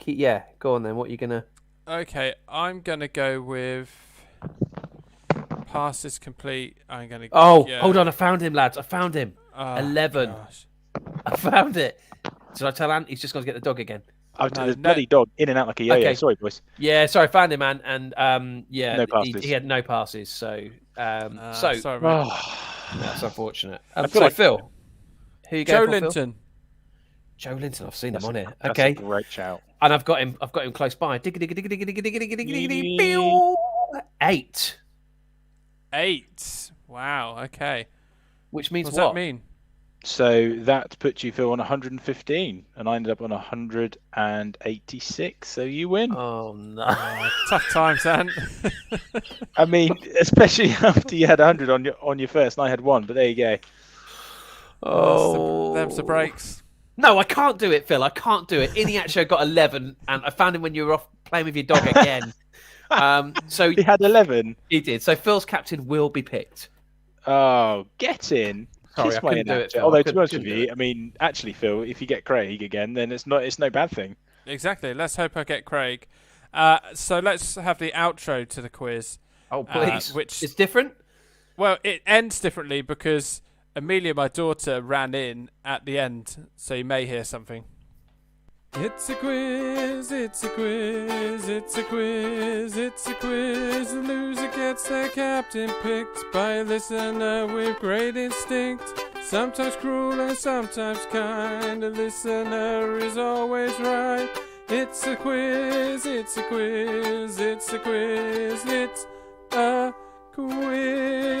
yeah, go on then. What are you going to... Okay, I'm going to go with passes complete. I'm going to. Hold on. I found him, lads. I found him. Oh, 11. Gosh. I found it. Should I tell Ant? He's just going to get the dog again. There's bloody dog in and out like a yo-yo. Okay. Sorry, boys. Yeah, sorry, I found him, man. And No passes. he had no passes. So, sorry, mate. that's unfortunate. I feel like Phil, who you Joe going for, Phil? Linton. Joe Linton, I've seen him on here. That's Okay, a great shout. and I've got him close by. 8. 8. Wow. Okay. Which means What does that mean? So that puts you, Phil, on 115, and I ended up on 186. So you win. Oh no! Tough times, Ant. I mean, especially after you had 100 on your first, and I had 1. But there you go. Them's the breaks. No, I can't do it, Phil. I can't do it. Iniacho got 11, and I found him when you were off playing with your dog again. So He had 11. he did. So Phil's captain will be picked. Oh, get in. Sorry, Kiss I my couldn't do it, Inacho. Phil. Although, I to be honest with couldn't do you, it. I mean, actually, Phil, if you get Craig again, then it's no bad thing. Exactly. Let's hope I get Craig. So let's have the outro to the quiz. Oh, please. Which It's different? Well, it ends differently because Amelia, my daughter, ran in at the end, so you may hear something. It's a quiz, it's a quiz, it's a quiz, it's a quiz. The loser gets their captain picked by a listener with great instinct. Sometimes cruel and sometimes kind. A listener is always right. It's a quiz, it's a quiz, it's a quiz, it's a quiz.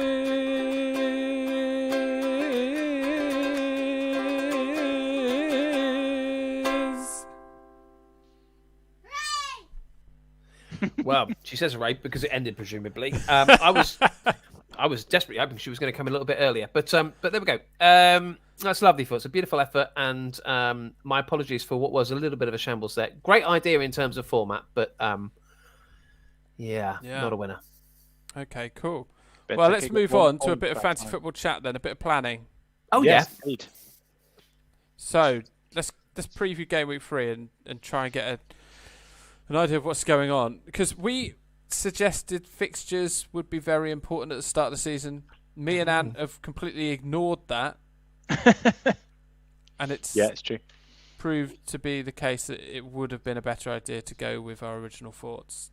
Well, she says rape because it ended presumably. I was desperately hoping she was going to come a little bit earlier, but there we go. That's lovely, Phil. It's a beautiful effort, and my apologies for what was a little bit of a shambles there. Great idea in terms of format, but yeah, not a winner. Okay, cool. Benteke Well, let's got move 1 on to a bit of that fantasy time. football chat then, a bit of planning. Oh Yes, indeed. So let's preview game week 3 and try and get an idea of what's going on, because we suggested fixtures would be very important at the start of the season. Me and Ant have completely ignored that, and it's True. proved to be the case that it would have been a better idea to go with our original thoughts.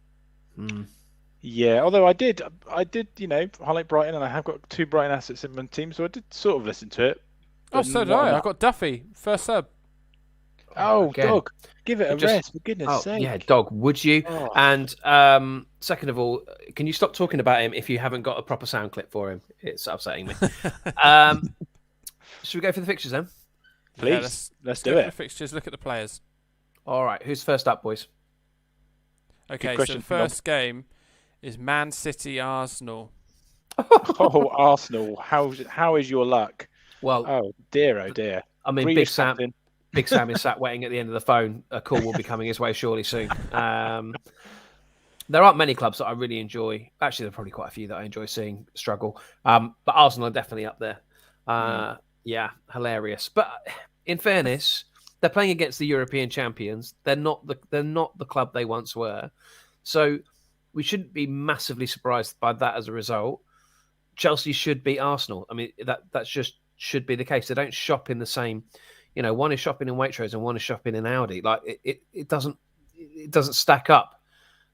Yeah, although I did, highlight Brighton, and I have got 2 Brighton assets in my team, so I did sort of listen to it. Oh, so did I. I got Duffy first sub. Oh, Again. dog, give it a rest, for goodness sake. Yeah, dog, would you? Oh. And second of all, can you stop talking about him if you haven't got a proper sound clip for him? It's upsetting me. Should we go for the fixtures then? Please, let's do go it. for the fixtures. Look at the players. All right, who's first up, boys? Okay, so question, the first game is Man City Arsenal. Oh, Arsenal, how is your luck? Well, Oh dear, oh dear. I mean, Grealish captain. Big Sam is sat waiting at the end of the phone. A call will be coming his way surely soon. There aren't many clubs that I really enjoy. Actually, there are probably quite a few that I enjoy seeing struggle. But Arsenal are definitely up there. Yeah, hilarious. But in fairness, they're playing against the European champions. They're not the club they once were. So we shouldn't be massively surprised by that as a result. Chelsea should beat Arsenal. I mean, that just should be the case. They don't shop in the same. One is shopping in Waitrose and one is shopping in Audi. Like it doesn't stack up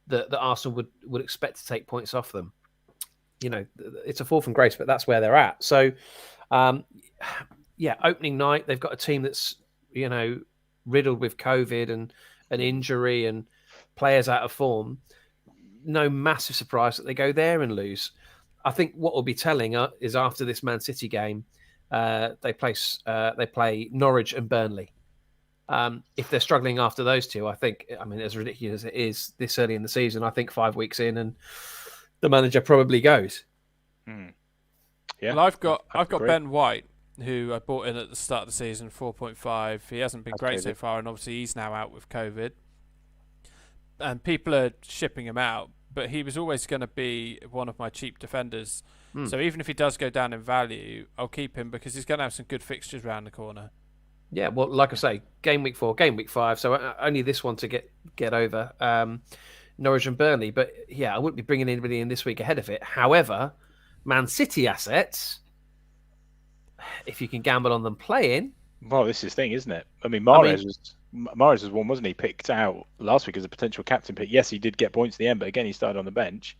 that Arsenal would expect to take points off them. It's a fall from grace, but that's where they're at. So, opening night they've got a team that's riddled with COVID and an injury and players out of form. No massive surprise that they go there and lose. I think what will be telling is after this Man City game. They play Norwich and Burnley. If they're struggling after those two, I think, as ridiculous as it is this early in the season, I think 5 weeks in and the manager probably goes. Yeah, Well, I've got agree. Ben White, who I bought in at the start of the season, 4.5. He hasn't been great so far, and obviously he's now out with COVID. And people are shipping him out, but he was always going to be one of my cheap defenders. So even if he does go down in value, I'll keep him because he's going to have some good fixtures around the corner. Yeah, well, like I say, game week 4, game week 5, so only this one to get over Norwich and Burnley. But yeah, I wouldn't be bringing anybody in this week ahead of it. However, Man City assets, if you can gamble on them playing. Well, this is the thing, isn't it? I mean, I Mahrez was one, wasn't he? Picked out last week as a potential captain pick. Yes, he did get points at the end, but again, he started on the bench.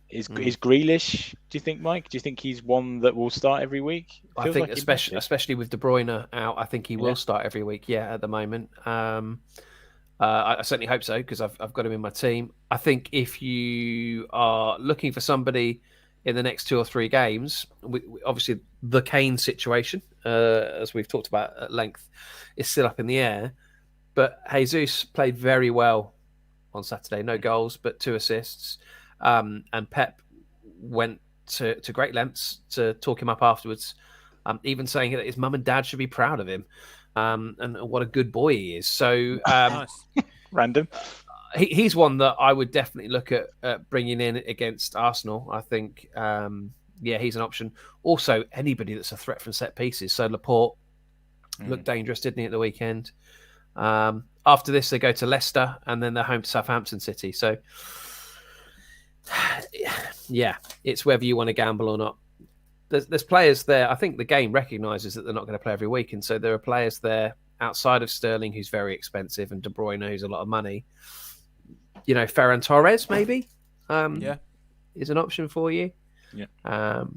Is Grealish? Do you think, Mike? Do you think he's one that will start every week? I think, especially with De Bruyne out, I think he will start every week. Yeah, at the moment, I certainly hope so because I've got him in my team. I think if you are looking for somebody in the next 2 or 3 games, obviously the Kane situation, as we've talked about at length, is still up in the air. But Jesus played very well on Saturday. No goals, but 2 assists. And Pep went to great lengths to talk him up afterwards, even saying that his mum and dad should be proud of him, and what a good boy he is. So Nice. Random. He's one that I would definitely look at bringing in against Arsenal. I think, he's an option. Also, anybody that's a threat from set pieces. So Laporte looked dangerous, didn't he, at the weekend? After this, they go to Leicester, and then they're home to Southampton City. So, yeah, it's whether you want to gamble or not. There's players there. I think the game recognises that they're not going to play every week, and so there are players there outside of Sterling who's very expensive and De Bruyne who's a lot of money. Ferran Torres maybe is an option for you. But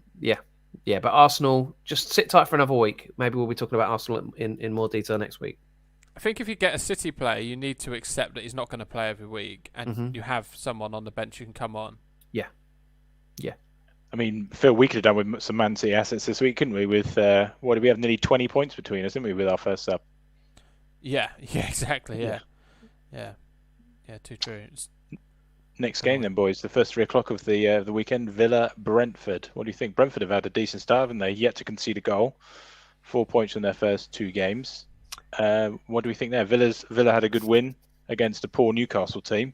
Arsenal, just sit tight for another week. Maybe we'll be talking about Arsenal in more detail next week. I think if you get a City player, you need to accept that he's not going to play every week, and you have someone on the bench you can come on. Yeah. I mean, Phil, we could have done with some Man City assets this week, couldn't we? With what did we have? Nearly 20 points between us, didn't we, with our first sub? Yeah, exactly. Yeah, too true. Next game then, boys. The first 3 o'clock of the weekend. Villa Brentford. What do you think? Brentford have had a decent start, haven't they? Yet to concede a goal. 4 points in their first 2 games. What do we think there? Villa had a good win against a poor Newcastle team.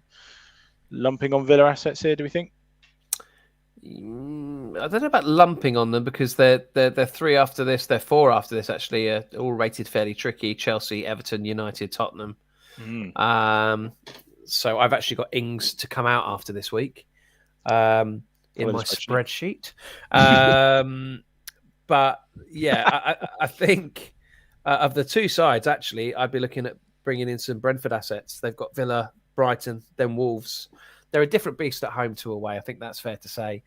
Lumping on Villa assets here, do we think? I don't know about lumping on them because they're 3 after this, they're 4 after this. Actually, all rated fairly tricky: Chelsea, Everton, United, Tottenham. So I've actually got Ings to come out after this week in my spreadsheet. But yeah, I think of the 2 sides, actually, I'd be looking at bringing in some Brentford assets. They've got Villa, Brighton, then Wolves. They're a different beast at home to away. I think that's fair to say.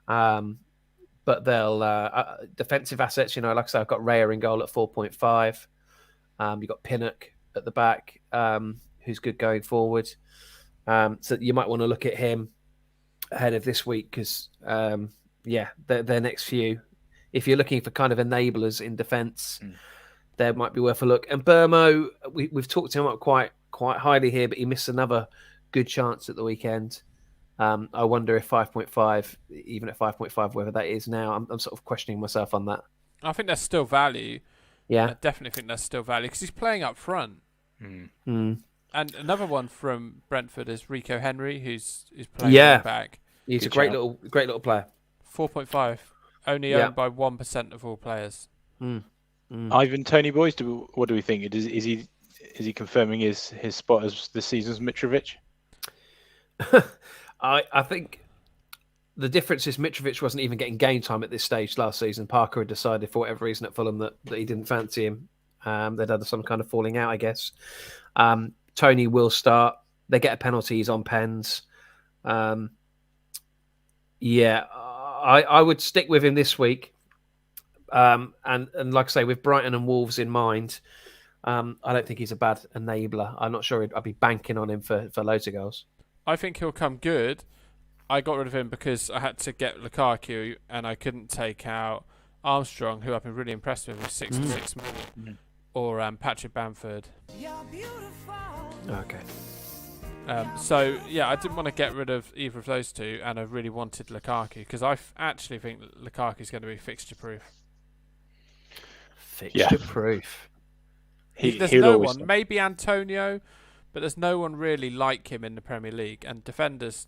But they'll defensive assets. Like I said, I've got Raya in goal at 4.5. You've got Pinnock at the back, who's good going forward. So you might want to look at him ahead of this week because, their next few. If you're looking for kind of enablers in defence, there might be worth a look. And Burmo, we've talked him up quite highly here, but he missed another good chance at the weekend. I wonder if 5.5, even at 5.5, whether that is now. I'm sort of questioning myself on that. I think there's still value. Yeah, I definitely think there's still value because he's playing up front. And another one from Brentford is Rico Henry, who's playing back. He's a great little player. 4.5, only owned by 1% of all players. Ivan Toney, boys, what do we think? Is he confirming his spot as this season's Mitrovic? I think the difference is Mitrovic wasn't even getting game time at this stage last season. Parker had decided for whatever reason at Fulham that he didn't fancy him. They'd had some kind of falling out, I guess. Toney will start. They get a penalty. He's on pens. I would stick with him this week. And like I say, with Brighton and Wolves in mind, I don't think he's a bad enabler. I'm not sure I'd be banking on him for loads of goals. I think he'll come good. I got rid of him because I had to get Lukaku and I couldn't take out Armstrong, who I've been really impressed with 66 million, or Patrick Bamford. Okay. I didn't want to get rid of either of those 2, and I really wanted Lukaku because I actually think Lukaku's going to be fixture-proof. Fixture-proof. There's no one. Maybe Antonio, but there's no one really like him in the Premier League, and defenders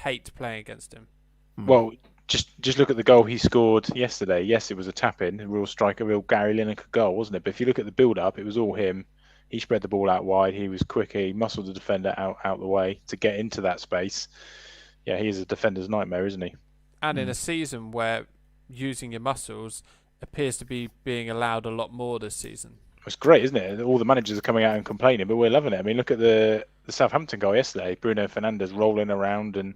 hate playing against him. Well, just look at the goal he scored yesterday. Yes, it was a tap-in, a real striker, real Gary Lineker goal, wasn't it? But if you look at the build-up, it was all him. He spread the ball out wide. He was quick. He muscled the defender out the way to get into that space. Yeah, he is a defender's nightmare, isn't he? and in a season where using your muscles appears to be being allowed a lot more this season. It's great, isn't it? All the managers are coming out and complaining, but we're loving it. I mean, look at the Southampton goal yesterday, Bruno Fernandes rolling around and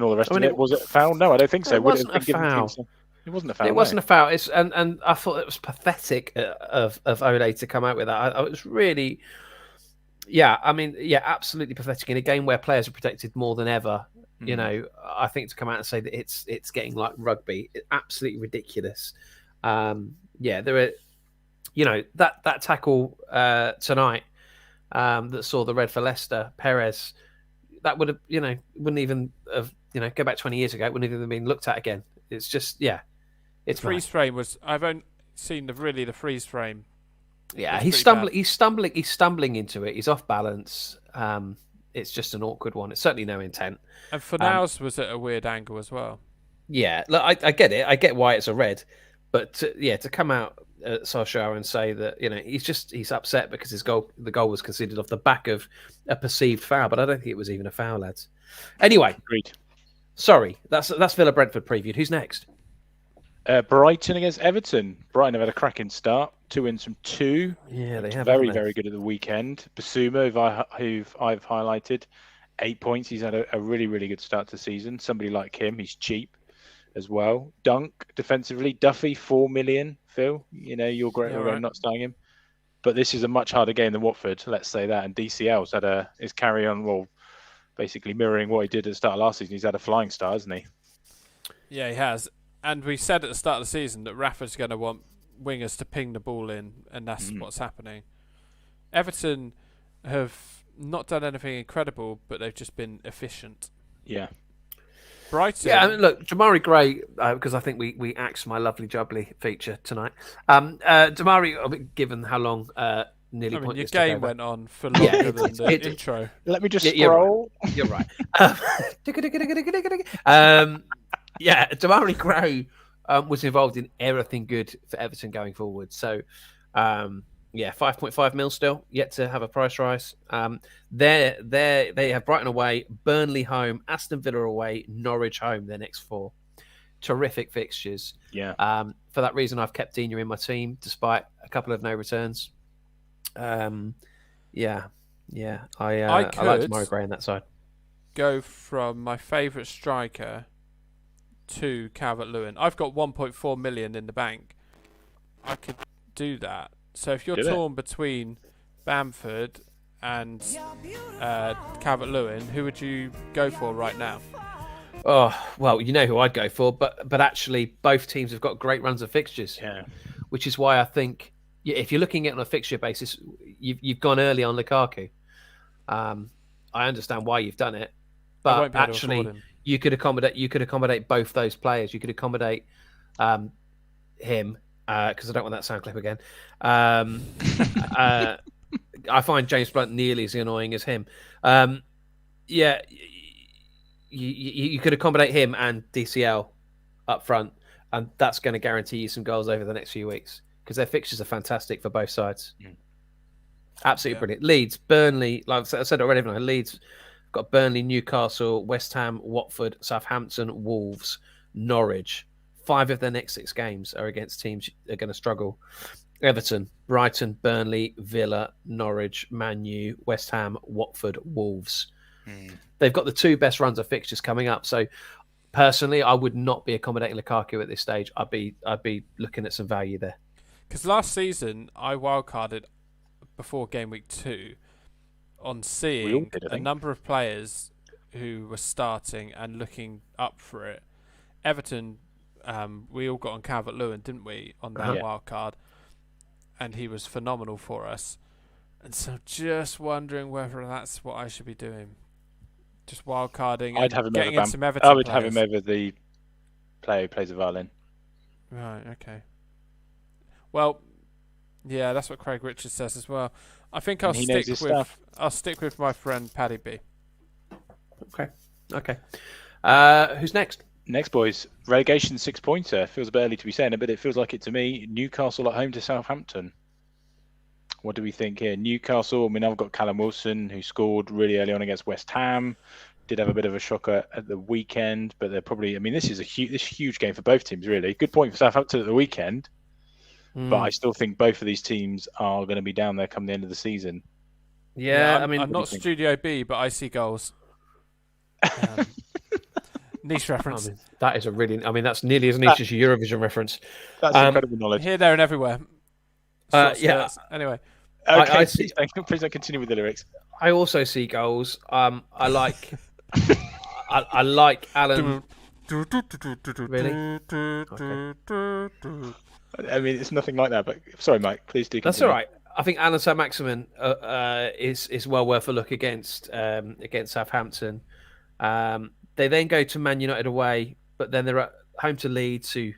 all the rest of it. Was it a foul? No, I don't think so. It wasn't a foul. It wasn't a foul. It wasn't a foul. And I thought it was pathetic of Ole to come out with that. I was really, absolutely pathetic in a game where players are protected more than ever. You know, I think to come out and say that it's getting like rugby, absolutely ridiculous. There are, that tackle tonight that saw the red for Leicester, Perez, that would have, wouldn't even have, go back 20 years ago, it wouldn't even have been looked at again. It's just, it's the freeze frame was. I've only seen the freeze frame. Yeah, he's stumbling into it. He's off balance. It's just an awkward one. It's certainly no intent. And Fornals was at a weird angle as well. Yeah, look, I get it. I get why it's a red, but to come out Solskjaer and say that he's upset because the goal was conceded off the back of a perceived foul, but I don't think it was even a foul, lads. Anyway, agreed. Sorry, that's Villa Brentford previewed. Who's next? Brighton against Everton. Brighton have had a cracking start. 2 wins from 2. Yeah, they have. Very, very good at the weekend. Basuma, who I've highlighted, 8 points. He's had a really, really good start to the season. Somebody like him, he's cheap as well. Dunk defensively. Duffy, 4 million. Phil, you're great around not starting him. But this is a much harder game than Watford. Let's say that. And DCL's had his carry on. Well, basically mirroring what he did at the start of last season. He's had a flying start, hasn't he? Yeah, he has. And we said at the start of the season that Rafa's going to want wingers to ping the ball in, and that's what's happening. Everton have not done anything incredible, but they've just been efficient. Yeah. Brighton. Yeah, I mean, look, Damari Gray, because I think we axed my lovely jubbly feature tonight. Damari, given how long nearly your game went on for longer than the intro. Let me just scroll. You're right. Damari Gray was involved in everything good for Everton going forward. So, 5.5 mil still yet to have a price rise. They have Brighton away, Burnley home, Aston Villa away, Norwich home. Their next 4 terrific fixtures. Yeah. For that reason, I've kept Dina in my team despite a couple of no returns. I like Damari Gray on that side. Go from my favourite striker to Calvert-Lewin. I've got 1.4 million in the bank. I could do that. So if you're torn between Bamford and Calvert-Lewin, who would you go for right now? Oh, well, you know who I'd go for, but actually both teams have got great runs of fixtures. Yeah. Which is why I think if you're looking at it on a fixture basis, you've gone early on Lukaku. I understand why you've done it, but actually you could accommodate both those players. You could accommodate him because I don't want that sound clip again. I find James Blunt nearly as annoying as him. You could accommodate him and DCL up front, and that's going to guarantee you some goals over the next few weeks because their fixtures are fantastic for both sides. Absolutely brilliant. Leeds, Burnley, like I said already, Leeds got Burnley, Newcastle, West Ham, Watford, Southampton, Wolves, Norwich. 5 of their next 6 games are against teams that are going to struggle. Everton, Brighton, Burnley, Villa, Norwich, Man U, West Ham, Watford, Wolves. They've got the 2 best runs of fixtures coming up. So personally, I would not be accommodating Lukaku at this stage. I'd be looking at some value there. Because last season, I wildcarded before game week 2 on seeing a number of players who were starting and looking up for it. Everton, we all got on Calvert-Lewin, didn't we, on that wild card? And he was phenomenal for us. And so just wondering whether that's what I should be doing. Just wild carding and getting in some Everton I would players. have him over the player who plays the violin. Right, okay. Well, yeah, that's what Craig Richards says as well. I think I'll stick with my friend Paddy B. Okay. Who's next? Next, boys. Relegation 6-pointer. Feels a bit early to be saying it, but it feels like it to me. Newcastle at home to Southampton. What do we think here? Newcastle, I mean, I've got Callum Wilson, who scored really early on against West Ham. did have a bit of a shocker at the weekend, but they're probably. I mean, this is a huge game for both teams, really. Good point for Southampton at the weekend, but I still think both of these teams are going to be down there come the end of the season. Yeah, I'm not Studio B, but I see goals. Niche reference. That is that's nearly as niche as your Eurovision reference. That's incredible knowledge. Here, there, and everywhere. Yeah. Anyway. Okay, I see. Please don't continue with the lyrics. I also see goals. I like. I like Alan. Really? Okay. I mean, it's nothing like that. But sorry, Mike. Please do. Continue. That's all right. I think Alan Saint-Maximin is well worth a look against Southampton. They then go to Man United away, but then they're at home to Leeds, who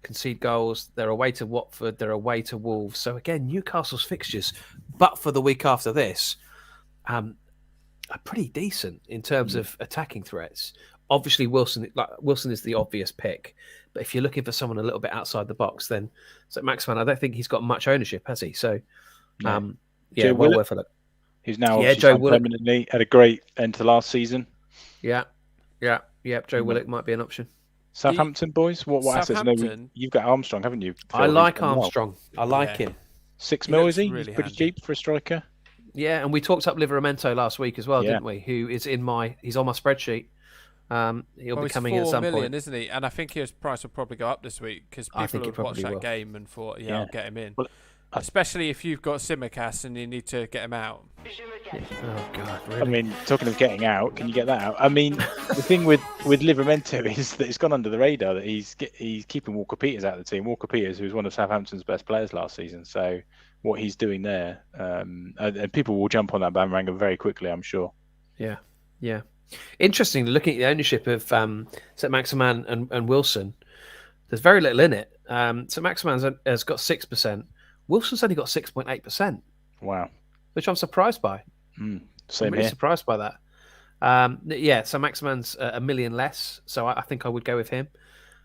concede goals. They're away to Watford. They're away to Wolves. So again, Newcastle's fixtures, but for the week after this, are pretty decent in terms of attacking threats. Obviously, Wilson is the obvious pick, but if you're looking for someone a little bit outside the box, then Maximin, I don't think he's got much ownership, has he? So, well worth a look. Who's now Joe Willock permanently had a great end to the last season. Yeah. Joe Willock might be an option. Southampton boys, what assets? You've got Armstrong, haven't you? I like Armstrong. I like him. 6 mil, is he? Really he's pretty cheap for a striker. Yeah, and we talked up Livramento last week as well, didn't we? Who is he's on my spreadsheet. He'll be coming in at some point, isn't he? And I think his price will probably go up this week because people have watched that game and thought, I'll get him in. Well, especially if you've got Simicast and you need to get him out. Oh God! Really? I mean, talking of getting out, can you get that out? I mean, the thing with Livramento is that it's gone under the radar that he's keeping Walker Peters out of the team. Walker Peters, who was one of Southampton's best players last season, so what he's doing there, and people will jump on that bandwagon very quickly, I'm sure. Yeah. Interesting, looking at the ownership of Saint-Maximin and Wilson, there's very little in it. Saint-Maximin has got 6%. Wilson's only got 6.8%. Wow. Which I'm surprised by. Same I'm really here. surprised by that. Saint-Maximin's a million less, so I think I would go with him.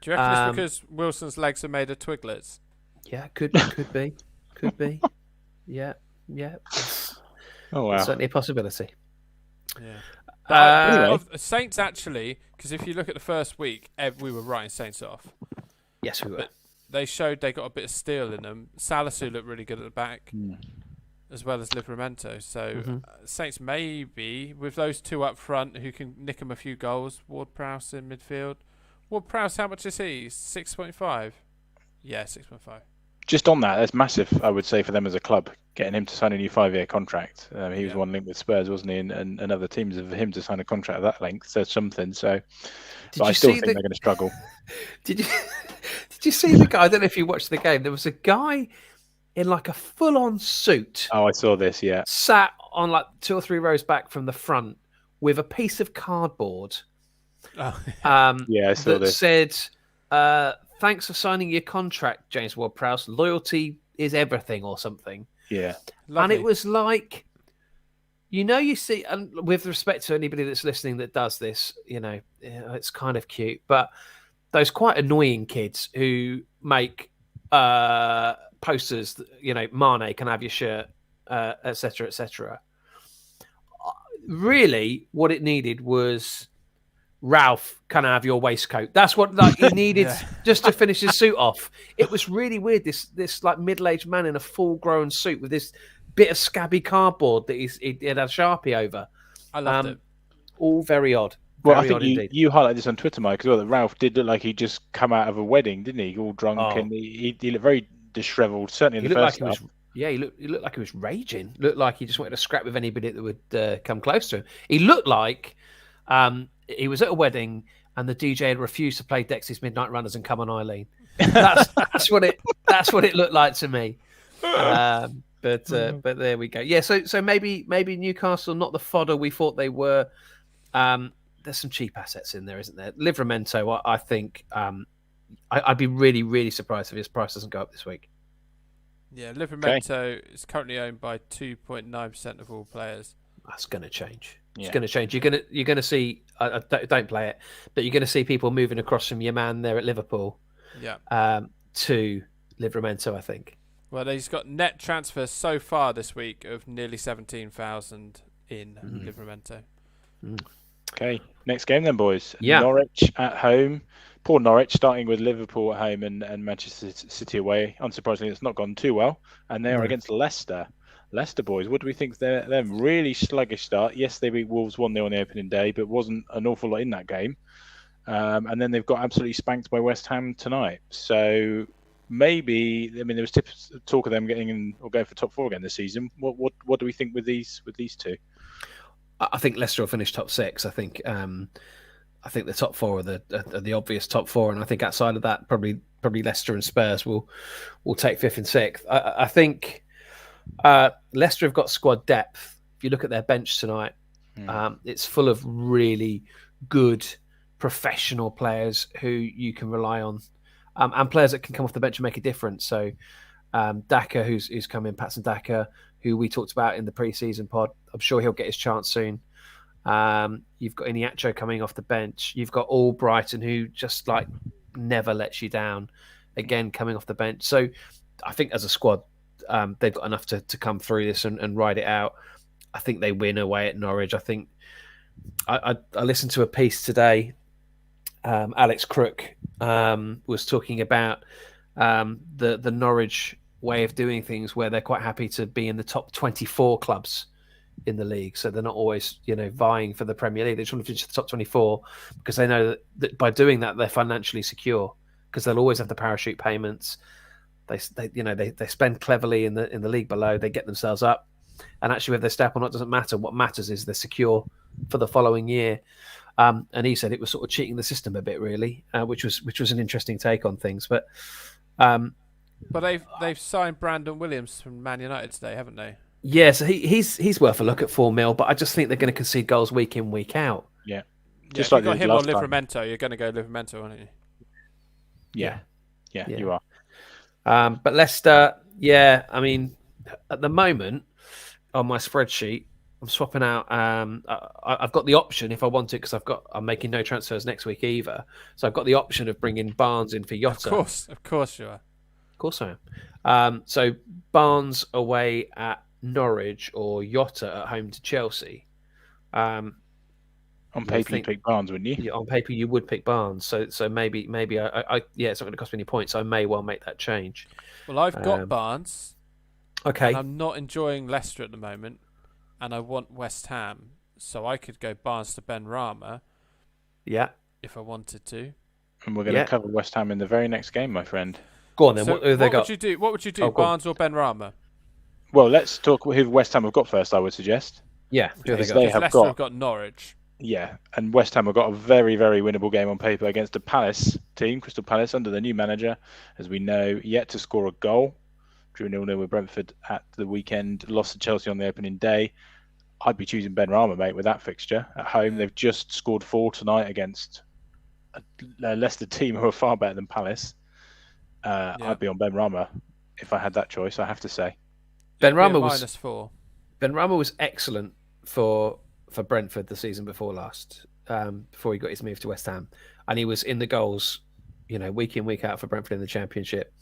Do you reckon it's because Wilson's legs are made of twiglets? Yeah, could be. Could be. Yeah. Oh, wow. Certainly a possibility. Yeah. Anyway. Saints actually, because if you look at the first week, we were writing Saints off. Yes, we were. But they showed they got a bit of steel in them. Salisu looked really good at the back, as well as Livramento. So Saints maybe, with those two up front who can nick them a few goals, Ward-Prowse in midfield. Ward-Prowse, how much is he? 6.5? Yeah, 6.5. Just on that, that's massive, I would say, for them as a club, getting him to sign a new 5-year contract. He was one linked with Spurs, wasn't he? And other teams, of him to sign a contract of that length says something. So, but I still think they're going to struggle. Did you see the guy? I don't know if you watched the game. There was a guy in like a full-on suit. Oh, I saw this. Yeah, sat on like 2 or 3 rows back from the front with a piece of cardboard. Oh, yeah, I saw this. Said, "Thanks for signing your contract, James Ward-Prowse. Loyalty is everything," or something. Yeah, lovely. And it was like, you see, and with respect to anybody that's listening that does this, it's kind of cute, but those quite annoying kids who make posters, Mane can have your shirt, etc., etc. Really, what it needed was Ralph, can I have your waistcoat? That's what he needed just to finish his suit off. It was really weird. This like middle-aged man in a full-grown suit with this bit of scabby cardboard that he had a Sharpie over. I loved it. All very odd. Well, I think you highlighted this on Twitter, Mike, as well, that Ralph did look like he'd just come out of a wedding, didn't he? All drunk and he looked very dishevelled, certainly in the first half. He looked like he was raging. Looked like he just wanted to scrap with anybody that would come close to him. He looked like he was at a wedding and the DJ had refused to play Dexys Midnight Runners and Come on Eileen. That's what it looked like to me. But there we go. Yeah, so maybe Newcastle not the fodder we thought they were. There's some cheap assets in there, isn't there? Livramento, I think I'd be really, really surprised if his price doesn't go up this week. Yeah, Livramento is currently owned by 2.9% of all players. That's going to change. Yeah. It's going to change. You're going to see. Don't play it, but you're going to see people moving across from your man there at Liverpool. Yeah. To Livramento, I think. Well, he's got net transfers so far this week of nearly 17,000 in Livramento. Okay, next game then, boys. Yeah. Norwich at home. Poor Norwich, starting with Liverpool at home and Manchester City away. Unsurprisingly, it's not gone too well. And they are against Leicester. Leicester boys, what do we think? They're really sluggish start. Yes, they beat Wolves 1-0 on the opening day, but wasn't an awful lot in that game. And then they've got absolutely spanked by West Ham tonight. So maybe, I mean, there was talk of them getting in or going for top 4 again this season. What do we think with these two? I think Leicester will finish top 6. I think the top 4 are the obvious top 4, and I think outside of that, probably Leicester and Spurs will take 5th and 6th. I think Leicester have got squad depth. If you look at their bench tonight, it's full of really good professional players who you can rely on, and players that can come off the bench and make a difference. So Daka, who's come in, Patson Daka, who we talked about in the pre-season pod, I'm sure he'll get his chance soon. You've got Iniacho coming off the bench. You've got Albrighton, who just like never lets you down, again coming off the bench. So I think as a squad, they've got enough to come through this and ride it out. I think they win away at Norwich. I think I listened to a piece today. Alex Crook was talking about the Norwich way of doing things, where they're quite happy to be in the top 24 clubs in the league. So they're not always, vying for the Premier League. They just want to finish the top 24 because they know that by doing that, they're financially secure, because they'll always have the parachute payments. They spend cleverly in the league below. They get themselves up, and actually whether they step or not doesn't matter. What matters is they're secure for the following year. And he said it was sort of cheating the system a bit, really, which was an interesting take on things. But they've signed Brandon Williams from Man United today, haven't they? Yeah, so he's worth a look at 4 mil, but I just think they're going to concede goals week in, week out. Yeah, just like you got him or Livramento, you're going to go Livramento, aren't you? Yeah, you are. But Leicester, I mean, at the moment on my spreadsheet, I'm swapping out. I've got the option if I want to, because I'm making no transfers next week either. So I've got the option of bringing Barnes in for Jota. Of course you are. Of course I am. So Barnes away at Norwich or Jota at home to Chelsea. On paper, you'd pick Barnes, wouldn't you? Yeah, on paper, you would pick Barnes. So maybe I it's not going to cost me any points. So I may well make that change. Well, I've got Barnes. Okay. And I'm not enjoying Leicester at the moment, and I want West Ham, so I could go Barnes to Ben Rama. Yeah. If I wanted to. And we're going to cover West Ham in the very next game, my friend. Go on then. So what have they got? What would you do? Barnes or Ben Rama? Well, let's talk who West Ham have got first, I would suggest. Yeah. They have got Norwich. Yeah, and West Ham have got a very, very winnable game on paper against a Palace team, Crystal Palace, under the new manager, as we know, yet to score a goal. Drew 0-0 with Brentford at the weekend, lost to Chelsea on the opening day. I'd be choosing Ben Rama, mate, with that fixture. At home, they've just scored 4 tonight against a Leicester team who are far better than Palace. I'd be on Ben Rama if I had that choice, I have to say. Ben Rama was -4. Ben Rama was excellent for Brentford the season before last, before he got his move to West Ham, and he was in the goals, week in, week out for Brentford in the Championship.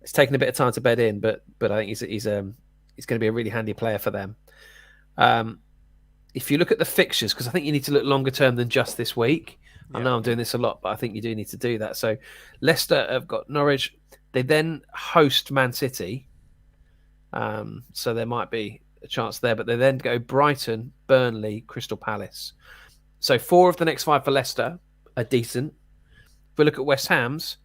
It's taken a bit of time to bed in, but I think he's going to be a really handy player for them. If you look at the fixtures, because I think you need to look longer term than just this week. I know I'm doing this a lot, but I think you do need to do that. So Leicester have got Norwich. They then host Man City. So there might be a chance there, but they then go Brighton, Burnley, Crystal Palace. So 4 of the next 5 for Leicester are decent. If we look at West Ham's,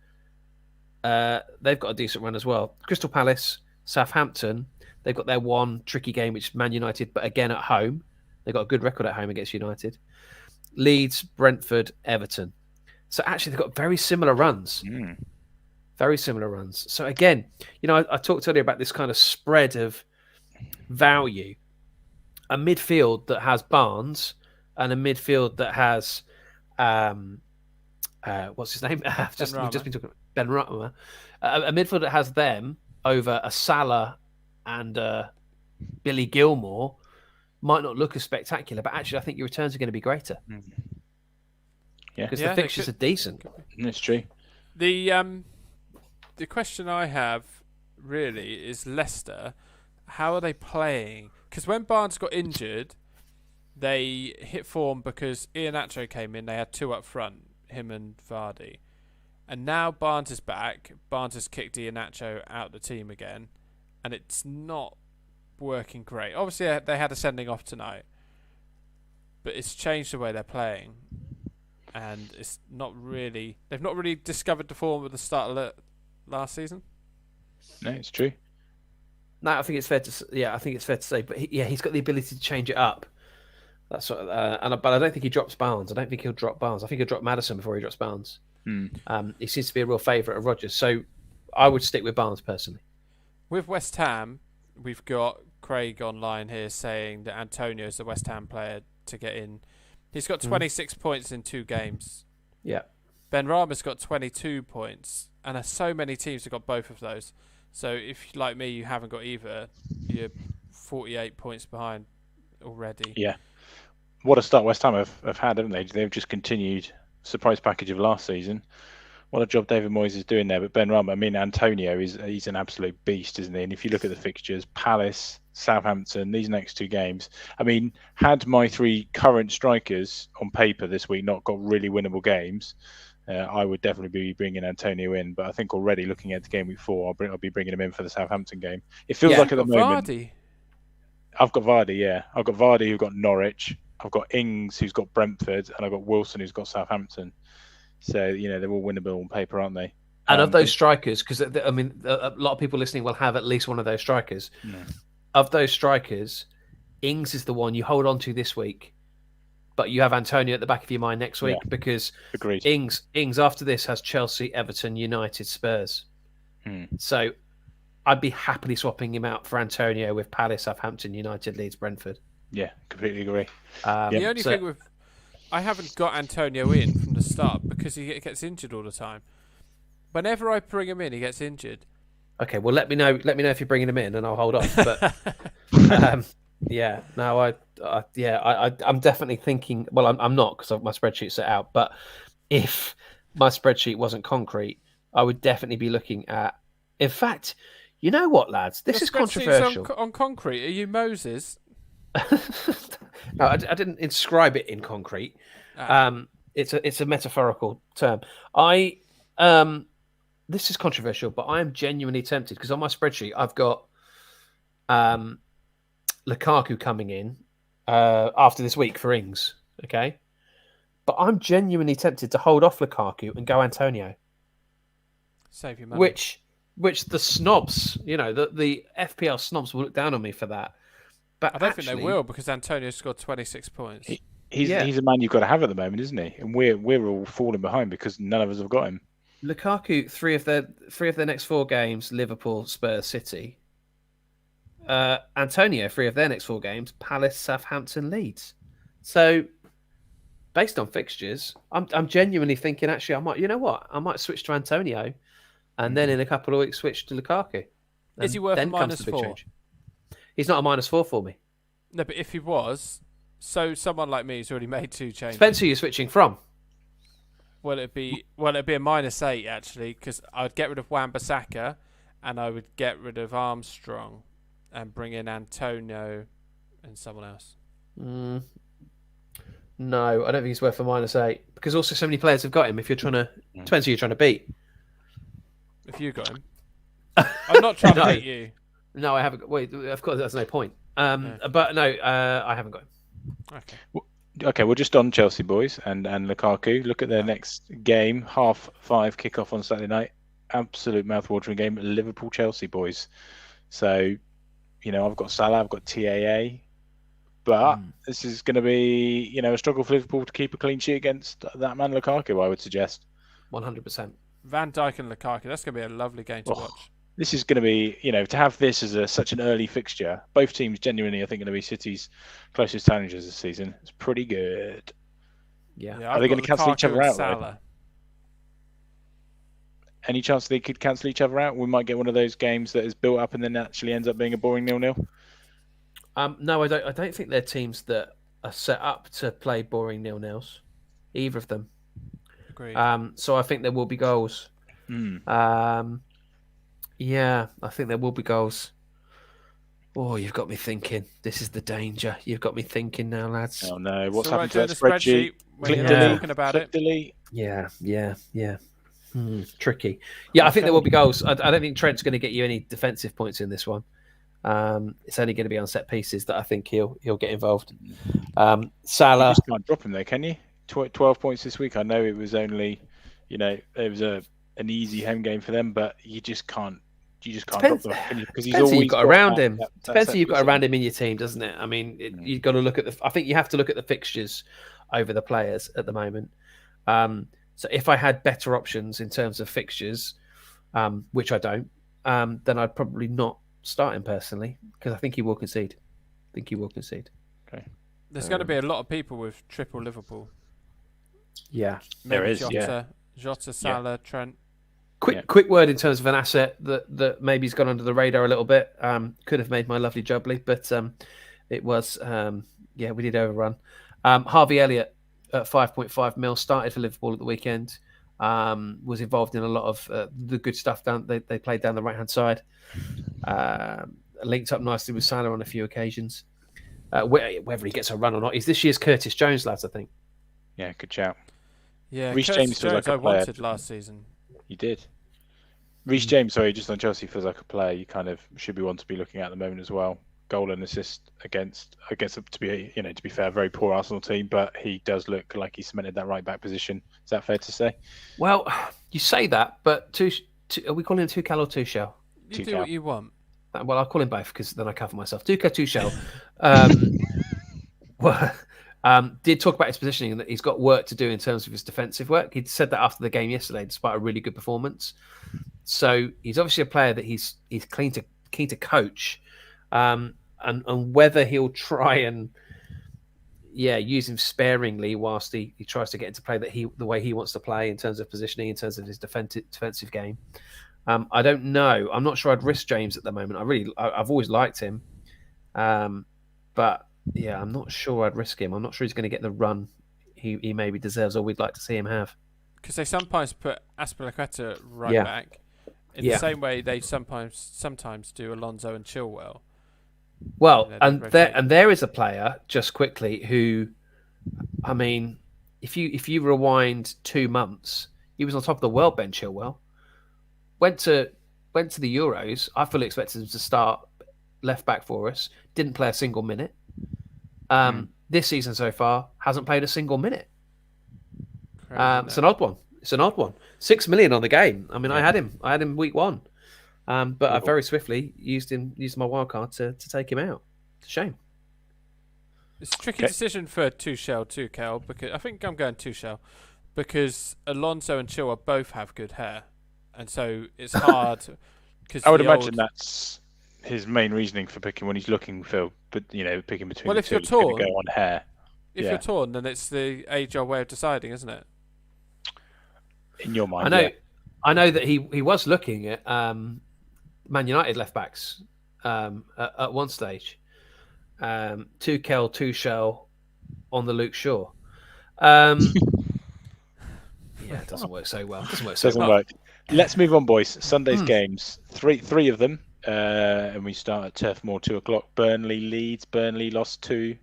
they've got a decent run as well. Crystal Palace, Southampton, they've got their one tricky game, which is Man United, but again at home. They've got a good record at home against United. Leeds, Brentford, Everton. So actually they've got very similar runs. Very similar runs. So again, I talked earlier about this kind of spread of value. A midfield that has Barnes and a midfield that has what's his name? We've just been talking about Ben Rama. A midfield that has them over a Salah and Billy Gilmore might not look as spectacular, but actually I think your returns are going to be greater. Yeah, because the fixtures are decent. That's true. The question I have really is Leicester. How are they playing? Because when Barnes got injured, they hit form because Iheanacho came in. They had two up front, him and Vardy. And now Barnes is back. Barnes has kicked Iheanacho out of the team again. And it's not working great. Obviously, they had a sending off tonight. But it's changed the way they're playing. And it's not really... They've not really discovered the form at the start of last season. No, it's true. No, I think it's fair to say. But he's got the ability to change it up. That's what, but I don't think he drops Barnes. I don't think he'll drop Barnes. I think he'll drop Maddison before he drops Barnes. He seems to be a real favourite of Rodgers. So I would stick with Barnes personally. With West Ham, we've got Craig online here saying that Antonio is the West Ham player to get in. He's got 26 points in 2 games. Yeah. Ben Rama's got 22 points. And so many teams have got both of those. So if, like me, you haven't got either, you're 48 points behind already. Yeah. What a start West Ham have had, haven't they? They've just continued surprise package of last season. What a job David Moyes is doing there. But Ben Rama, I mean, Antonio, he's an absolute beast, isn't he? And if you look at the fixtures, Palace, Southampton, these next 2 games, I mean, had my 3 current strikers on paper this week not got really winnable games, I would definitely be bringing Antonio in. But I think already looking at the game week 4, I'll be bringing him in for the Southampton game. It feels like at the moment... Vardy. I've got Vardy, yeah. I've got Vardy who's got Norwich. I've got Ings who's got Brentford. And I've got Wilson who's got Southampton. So, they're all winnable on paper, aren't they? And of those strikers, because, I mean, a lot of people listening will have at least one of those strikers. No. Of those strikers, Ings is the one you hold on to this week, but you have Antonio at the back of your mind next week because Agreed. Ings after this has Chelsea, Everton, United, Spurs. So I'd be happily swapping him out for Antonio with Palace, Southampton, United, Leeds, Brentford. Yeah, completely agree. The only thing with... I haven't got Antonio in from the start because he gets injured all the time. Whenever I bring him in, he gets injured. Okay, well, let me know if you're bringing him in, and I'll hold off. But I'm definitely thinking. Well, I'm not because my spreadsheet's set out. But if my spreadsheet wasn't concrete, I would definitely be looking at. In fact, you know what, lads? This is controversial. On concrete, are you Moses? No, I didn't inscribe it in concrete. It's a metaphorical term. This is controversial, but I am genuinely tempted because on my spreadsheet I've got Lukaku coming in after this week for Ings. Okay, but I'm genuinely tempted to hold off Lukaku and go Antonio. Save your money. Which the snobs, the FPL snobs will look down on me for that. But I don't think they will because Antonio scored 26 points. He's a man you've got to have at the moment, isn't he? And we're all falling behind because none of us have got him. Lukaku, three of their next 4 games: Liverpool, Spurs, City. Antonio, 3 of their next 4 games: Palace, Southampton, Leeds. So, based on fixtures, I'm genuinely thinking actually I might switch to Antonio, and then in a couple of weeks switch to Lukaku. Is he worth a -4? He's not a -4 for me. No, but if he was, so someone like me who's already made 2 changes. Depends who you're switching from. Well, it'd be a -8 actually, because I'd get rid of Wan-Bissaka and I would get rid of Armstrong and bring in Antonio and someone else. No, I don't think he's worth a -8 because also so many players have got him. If you're trying to, depends who you're trying to beat. If you got him, I'm not trying to beat you. No, I haven't. Wait, of course, that's no point. But no, I haven't got him. Okay, we're just on Chelsea boys and Lukaku. Look at their next game, 5:30 kickoff on Saturday night. Absolute mouth-watering game, Liverpool-Chelsea boys. So, I've got Salah, I've got TAA, but this is going to be, a struggle for Liverpool to keep a clean sheet against that man Lukaku, I would suggest. 100%. Van Dijk and Lukaku, that's going to be a lovely game to watch. This is going to be, to have this as such an early fixture. Both teams genuinely, I think, going to be City's closest challengers this season. It's pretty good. Yeah. Are they going to cancel each other out? Salah. Any chance they could cancel each other out? We might get one of those games that is built up and then actually ends up being a boring 0-0. No, I don't think they're teams that are set up to play boring 0-0s. Either of them. Agreed. So I think there will be goals. Yeah, I think there will be goals. Oh, you've got me thinking. This is the danger. You've got me thinking now, lads. Oh no, what's So happened to doing that the spreadsheet? when Click you're delete. talking about Click it. delete. Yeah. Tricky. Yeah, I think there will be goals. I don't think Trent's going to get you any defensive points in this one. It's only going to be on set pieces that I think he'll get involved. Salah. You just can't drop him there, can you? 12 points this week. I know it was only, it was an easy home game for them, but you just can't drop them because he's always who you've got around him. Depends who you've got set around him in your team, doesn't it? I mean, you've got to look at I think you have to look at the fixtures over the players at the moment. So if I had better options in terms of fixtures, which I don't, then I'd probably not start him personally because I think he will concede. Okay. There's going to be a lot of people with triple Liverpool. Yeah, there is. Jota, Salah, Trent. Quick word in terms of an asset that maybe's gone under the radar a little bit. Could have made my lovely jubbly, but it was we did overrun. Harvey Elliott at 5.5 mil started for Liverpool at the weekend. Was involved in a lot of the good stuff they played down the right hand side. Linked up nicely with Salah on a few occasions. Whether he gets a run or not, he's this year's Curtis Jones, lads. I think. Yeah, good shout. Yeah, Reece Curtis James feels like a I player. wanted last season. You did. Reece James, sorry, just on Chelsea, feels like a player you kind of should be one to be looking at the moment as well. Goal and assist against, I guess, to be fair, a very poor Arsenal team, but he does look like he cemented that right back position. Is that fair to say? Well, you say that, but are we calling him Tuchel or Tuchel? You do what you want. Well, I'll call him both because then I cover myself. Tuchel. Did talk about his positioning and that he's got work to do in terms of his defensive work. He said that after the game yesterday, despite a really good performance. So he's obviously a player that he's keen to coach, and whether he'll try and use him sparingly whilst he tries to get into play the way he wants to play in terms of positioning, in terms of his defensive game. I don't know. I'm not sure I'd risk James at the moment. I've always liked him, but yeah, I'm not sure I'd risk him. I'm not sure he's going to get the run he maybe deserves or we'd like to see him have. Because they sometimes put Azpilicueta right back in the same way they sometimes do Alonso and Chilwell. Well, there is a player, just quickly, who, I mean, if you rewind 2 months, he was on top of the world, Ben Chilwell. Went to the Euros. I fully expected him to start left back for us. Didn't play a single minute. This season so far, hasn't played a single minute. It's an odd one. 6 million on the game. I mean, I had him week 1, but I very swiftly used my wild card to take him out. It's a shame. It's a tricky decision for Tuchel, because I think I'm going Tuchel because Alonso and Chilwell both have good hair, and so it's hard. I would imagine that's his main reasoning for picking when he's looking for, picking between. Well, the if two, you're torn, go on hair. If you're torn, then it's the age-old way of deciding, isn't it? In your mind, I know that he was looking at Man United left backs at one stage. Tuchel on the Luke Shaw. It doesn't work so well. Doesn't work. Let's move on, boys. Sunday's games, three of them, and we start at Turf Moor 2:00. Burnley Leeds. Burnley lost 2.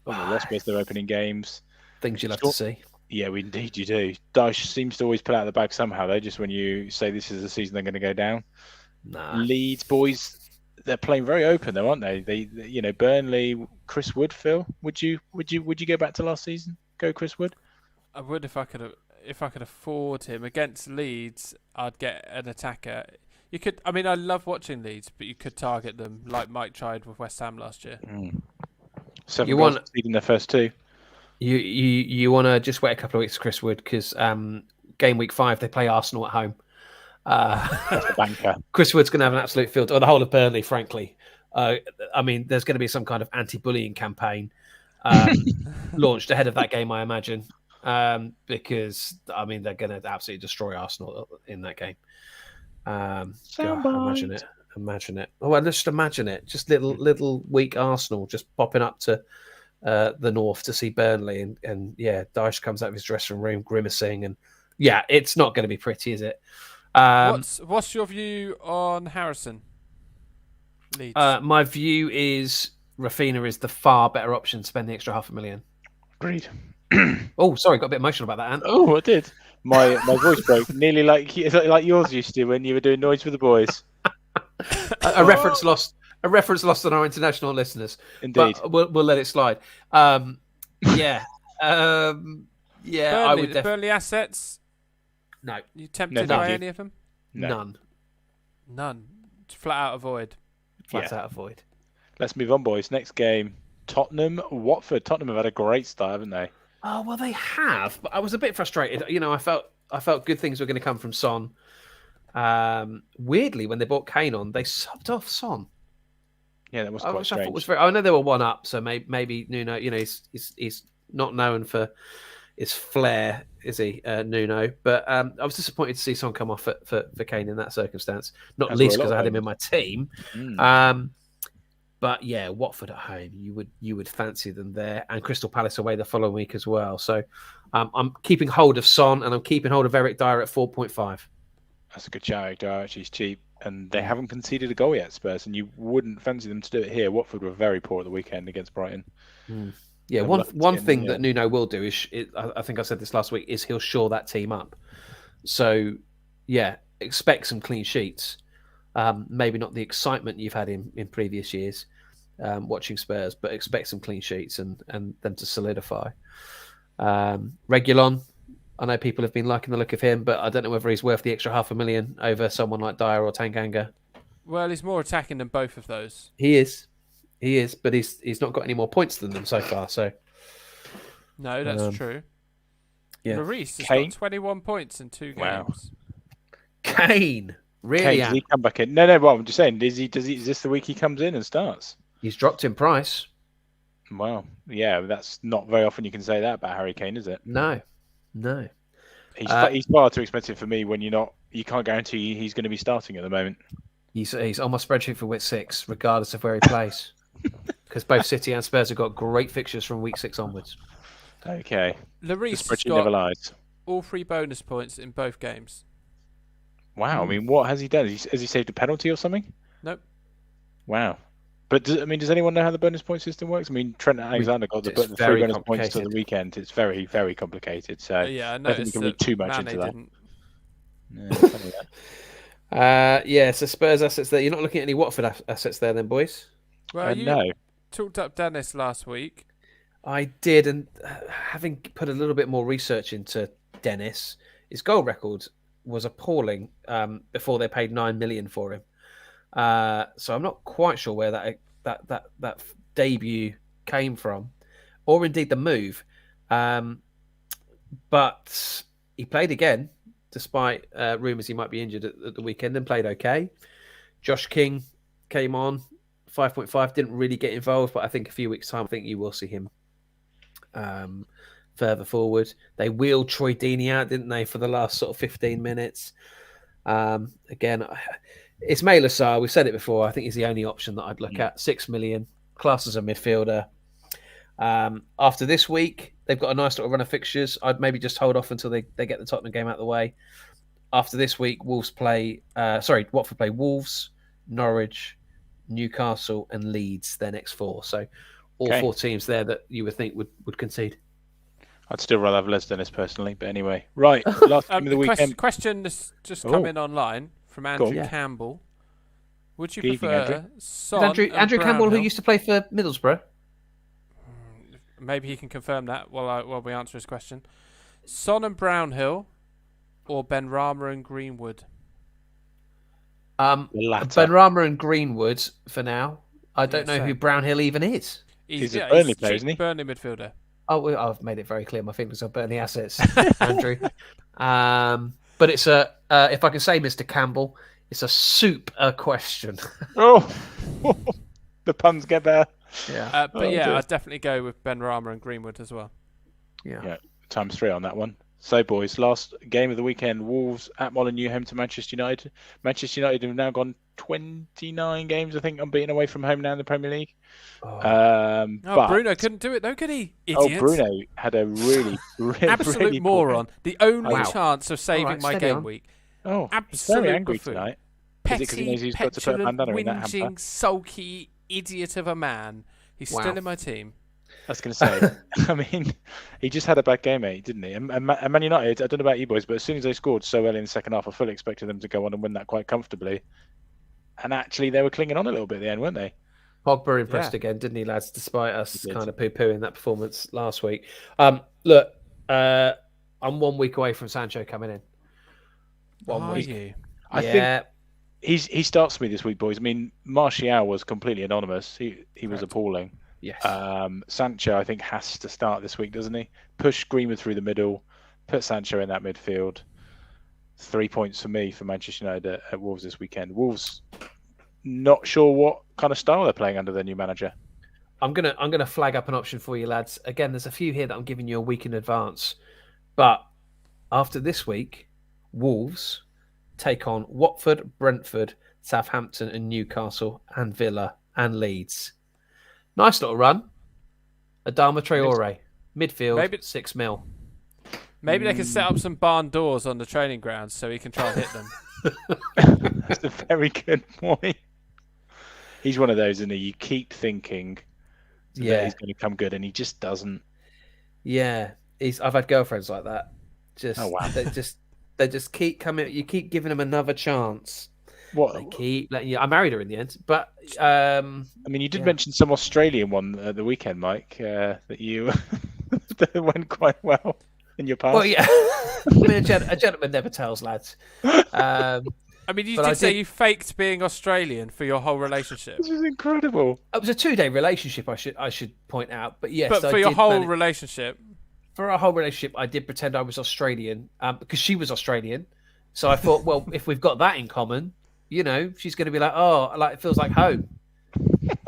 They lost both their opening games. Things you'll have to see. Yeah, indeed you do. Dyche seems to always pull out the bag somehow, though, just when you say this is the season they're going to go down. Nah. Leeds boys, they're playing very open, though, aren't they? They Burnley, Chris Wood, Phil, would you go back to last season? Go Chris Wood? I would if I could afford him. Against Leeds, I'd get an attacker. You could. I mean, I love watching Leeds, but you could target them like Mike tried with West Ham last year. 7 goals in their first 2. You want to just wait a couple of weeks for Chris Wood because game week 5 they play Arsenal at home. That's a banker. Chris Wood's going to have an absolute field, or the whole of Burnley, frankly. I mean, there's going to be some kind of anti-bullying campaign launched ahead of that game, I imagine, because I mean they're going to absolutely destroy Arsenal in that game. Imagine it. Oh, well, just imagine it. Just little weak Arsenal just popping up to the north to see Burnley, and Dyche comes out of his dressing room grimacing, and it's not going to be pretty, is it? What's your view on Harrison? Leeds. My view is Rafinha is the far better option to spend the extra $500,000. Agreed. Oh, sorry, got a bit emotional about that, Ant. Oh, I did. My voice broke nearly like yours used to when you were doing noise for the boys. A reference lost. A reference lost on our international listeners. Indeed. But we'll let it slide. Yeah. Yeah. Burnley, I would definitely. Burnley assets. No. You tempted thank by you. any of them? No. None. Flat out avoid. Flat out avoid. Let's move on, boys. Next game. Tottenham, Watford. Tottenham have had a great start, haven't they? Oh well, they have. But I was a bit frustrated. I felt good things were going to come from Son. Weirdly, when they brought Kane on, they subbed off Son. Yeah, that was quite Which I strange. thought was very. I know they were 1-up, so maybe Nuno. He's not known for his flair, is he, Nuno? But I was disappointed to see Son come off for Kane in that circumstance. Not As least were a lot because I had of him in my team. But yeah, Watford at home, you would fancy them there, and Crystal Palace away the following week as well. So I'm keeping hold of Son, and I'm keeping hold of Eric Dyer at 4.5. That's a good shout. Eric Dyer actually is cheap, and they haven't conceded a goal yet, Spurs, and you wouldn't fancy them to do it here. Watford were very poor at the weekend against Brighton. Yeah, They're one lucky to one get thing them, that Nuno will do is, I think I said this last week, is he'll shore that team up. So yeah, expect some clean sheets. Maybe not the excitement you've had in previous years watching Spurs, but expect some clean sheets and them to solidify. Reguilon, I know people have been liking the look of him, but I don't know whether he's worth the extra $500,000 over someone like Dyer or Tanganga. Well, he's more attacking than both of those. He is, but he's not got any more points than them so far. So no, that's true. Yeah, Maurice has Kane? got 21 points in 2 games. Wow. Kane, really? Kane, does he come back in? No. Well, I'm just saying, is this the week he comes in and starts? He's dropped in price. Wow. Yeah, that's not very often you can say that about Harry Kane, is it? No. He's far too expensive for me when you can't guarantee he's going to be starting at the moment. He's on my spreadsheet for week 6, regardless of where he plays, because both City and Spurs have got great fixtures from week 6 onwards. Okay. Lloris The has spreadsheet never got lies. all 3 bonus points in both games. Wow. I mean, what has he done? Has he saved a penalty or something? Nope. Wow. But does anyone know how the bonus point system works? I mean, Trent Alexander got the 3 bonus points to the weekend. It's very, very complicated. So Yeah, I I don't think we noticed can read too much Mane into that. didn't. Yeah, funny that. Yeah, so Spurs assets there. You're not looking at any Watford assets there, then, boys. Well, you No. talked up Dennis last week. I did, and having put a little bit more research into Dennis, his goal record was appalling before they paid $9 million for him. So I'm not quite sure where that debut came from, or indeed the move. But he played again, despite rumours he might be injured at the weekend, and played okay. Josh King came on, 5.5, didn't really get involved, but I think a few weeks' time, I think you will see him further forward. They wheeled Troy Deeney out, didn't they, for the last sort of 15 minutes. Again, Ismail Assar, we've said it before, I think he's the only option that I'd look at. 6 million, class as a midfielder. After this week, they've got a nice little run of fixtures. I'd maybe just hold off until they get the Tottenham game out of the way. After this week, Watford play Wolves, Norwich, Newcastle and Leeds, their next 4. So all 4 teams there that you would think would concede. I'd still rather have Leicester than this personally, but anyway. Right, last game of the weekend. Question that's just come in online from Andrew Campbell. Would you prefer Son Andrew Campbell, who used to play for Middlesbrough? Maybe he can confirm that while we answer his question. Son and Brownhill or Benrahma and Greenwood? Benrahma and Greenwood for now. I don't know who Brownhill even is. He's a Burnley player, isn't he? Burnley midfielder. Oh, well, I've made it very clear. My fingers are Burnley assets, Andrew. But it's if I can say, Mr. Campbell, it's a super question. Oh, the puns get better. Yeah. I'd definitely go with Benrahma and Greenwood as well. Yeah. Times 3 on that one. So, boys, last game of the weekend, Wolves at Molineux home to Manchester United. Manchester United have now gone 29 games, I think, unbeaten away from home now in the Premier League. But Bruno couldn't do it, though, could he? Idiot. Bruno had a really absolute really moron. The only chance of saving right, my steady game on. week. Oh, absolute very angry buffoon. tonight. petty, he's got to put a petulant, bandana in that hamper? whinging, sulky idiot of a man. He's still in my team. I was going to say, I mean, he just had a bad game, mate, didn't he? And Man United, I don't know about you boys, but as soon as they scored so early in the second half, I fully expected them to go on and win that quite comfortably. And actually, they were clinging on a little bit at the end, weren't they? Pogba impressed again, didn't he, lads? Despite us kind of poo-pooing that performance last week. Look, I'm 1 week away from Sancho coming in. 1 week. You? I think he starts for me this week, boys. I mean, Martial was completely anonymous. He was appalling. Yes. Sancho, I think, has to start this week, doesn't he? Push Greenwood through the middle, put Sancho in that midfield. 3 points for me for Manchester United at Wolves this weekend. Wolves, not sure what kind of style they're playing under their new manager. I'm gonna flag up an option for you, lads. Again, there's a few here that I'm giving you a week in advance, but after this week, Wolves take on Watford, Brentford, Southampton, and Newcastle, and Villa and Leeds. Nice little run. Adama Traore, midfield, Maybe 6 mil. Maybe they can set up some barn doors on the training grounds so he can try and hit them. That's a very good point. He's one of those, isn't he? You keep thinking that he's going to come good, and he just doesn't. Yeah, I've had girlfriends like that. Oh wow! They just keep coming. You keep giving them another chance. What? They keep letting you. I married her in the end, but I mean, you did mention some Australian one at the weekend, Mike, that you that went quite well in your past. Well, yeah. I mean, a gentleman never tells, lads. I mean, you did say you faked being Australian for your whole relationship. This is incredible. It was a 2-day relationship, I should point out. But yes, but for your whole relationship. For our whole relationship, I did pretend I was Australian because she was Australian. So I thought, well, if we've got that in common, you know, she's going to be like, oh, like it feels like home.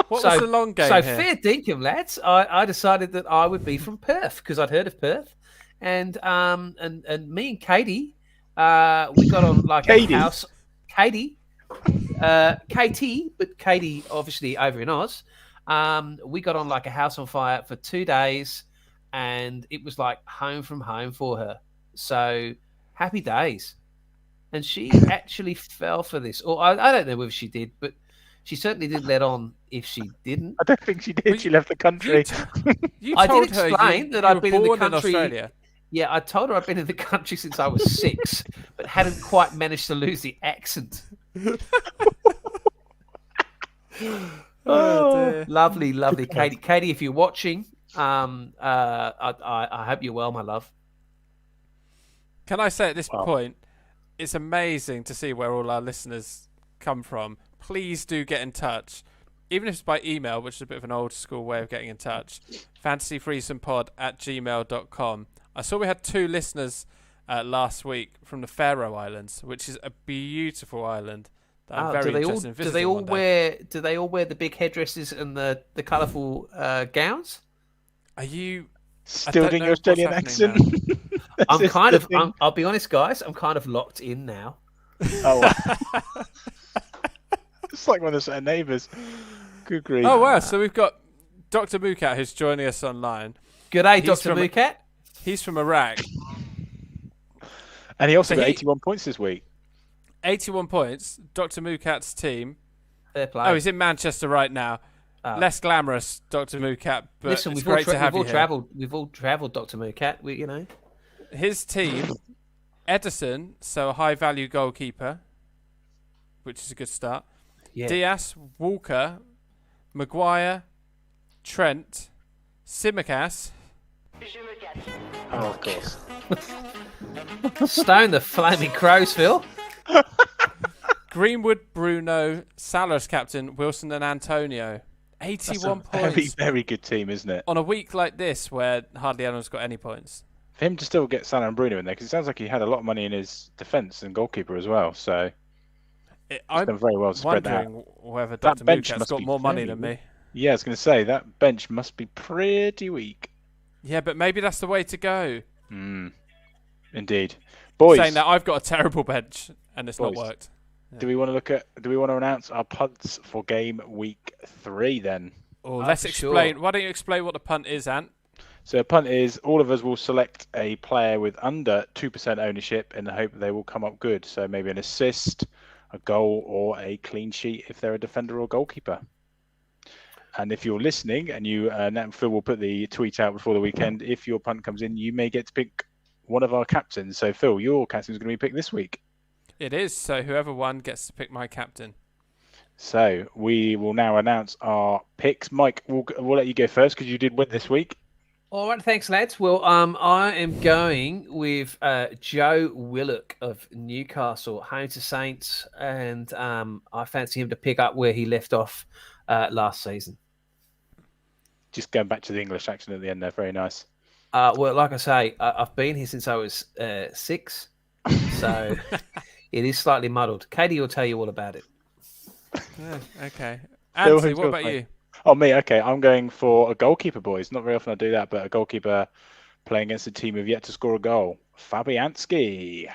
What was the long game So here? fair dinkum, lads. I decided that I would be from Perth because I'd heard of Perth, and me and Katie, we got on like a house. Katie, KT, but Katie obviously over in Oz. We got on like a house on fire for 2 days, and it was like home from home for her. So happy days. And she actually fell for this. Or I don't know whether she did, but she certainly didn't let on if she didn't. I don't think she did. She left the country. I did explain that I'd been in the country. Australia. Yeah, I told her I'd been in the country since I was 6, but hadn't quite managed to lose the accent. Oh, lovely, lovely, Katie. Katie, if you're watching, I hope you're well, my love. Can I say at this point, it's amazing to see where all our listeners come from. Please do get in touch, even if it's by email, which is a bit of an old school way of getting in touch. fantasyfreesomepod@gmail.com. I saw we had 2 listeners last week from the Faroe Islands, which is a beautiful island that I'm very interested in visiting. Do they all wear the big headdresses and the colourful gowns? Are you still doing your Australian accent? I'll be honest, guys. I'm kind of locked in now. Oh, wow. It's like one of the neighbours. Good grief. Oh wow! So we've got Dr. Mukat who's joining us online. G'day, Dr. Mukat. He's from Iraq. And he also got 81 points this week. 81 points. Dr. Mukat's team. Fair play. Oh, he's in Manchester right now. Less glamorous, Dr. Mukat, but listen, it's great to have you here. We've all travelled, Dr. Mukat. You know. His team, Edison, so a high-value goalkeeper, which is a good start. Yeah. Diaz, Walker, Maguire, Trent, Simicas. Oh, of course. Stone the flaming crows, Phil. Greenwood, Bruno, Salah's captain, Wilson and Antonio. 81 points. Very, very good team, isn't it? On a week like this where hardly anyone's got any points. For him to still get Salah and Bruno in there, because it sounds like he had a lot of money in his defence and goalkeeper as well. So I'm done very well to spread that. wondering whether Dr. Mukat's got more money than me. Yeah, I was going to say, that bench must be pretty weak. Yeah, but maybe that's the way to go. Indeed. Boys. Saying that, I've got a terrible bench and it's not worked. Yeah. Do we want to announce our punts for game week 3 then? Let's explain. Sure. Why don't you explain what the punt is, Ant? So a punt is all of us will select a player with under 2% ownership in the hope that they will come up good. So maybe an assist a goal or a clean sheet if they're a defender or goalkeeper. And if you're listening, and Phil will put the tweet out before the weekend, if your punt comes in, you may get to pick one of our captains. So, Phil, your captain is going to be picked this week. It is. So whoever won gets to pick my captain. So we will now announce our picks. Mike, we'll let you go first because you did win this week. All right, thanks, lads. Well, I am going with Joe Willock of Newcastle, home to Saints, and I fancy him to pick up where he left off last season. Just going back to the English accent at the end there, very nice. Well, like I say, I've been here since I was 6, so it is slightly muddled. Katie will tell you all about it. Okay. Anthony, what about you? Oh, me? Okay, I'm going for a goalkeeper, boys. Not very often I do that, but a goalkeeper playing against a team who've yet to score a goal. Fabianski,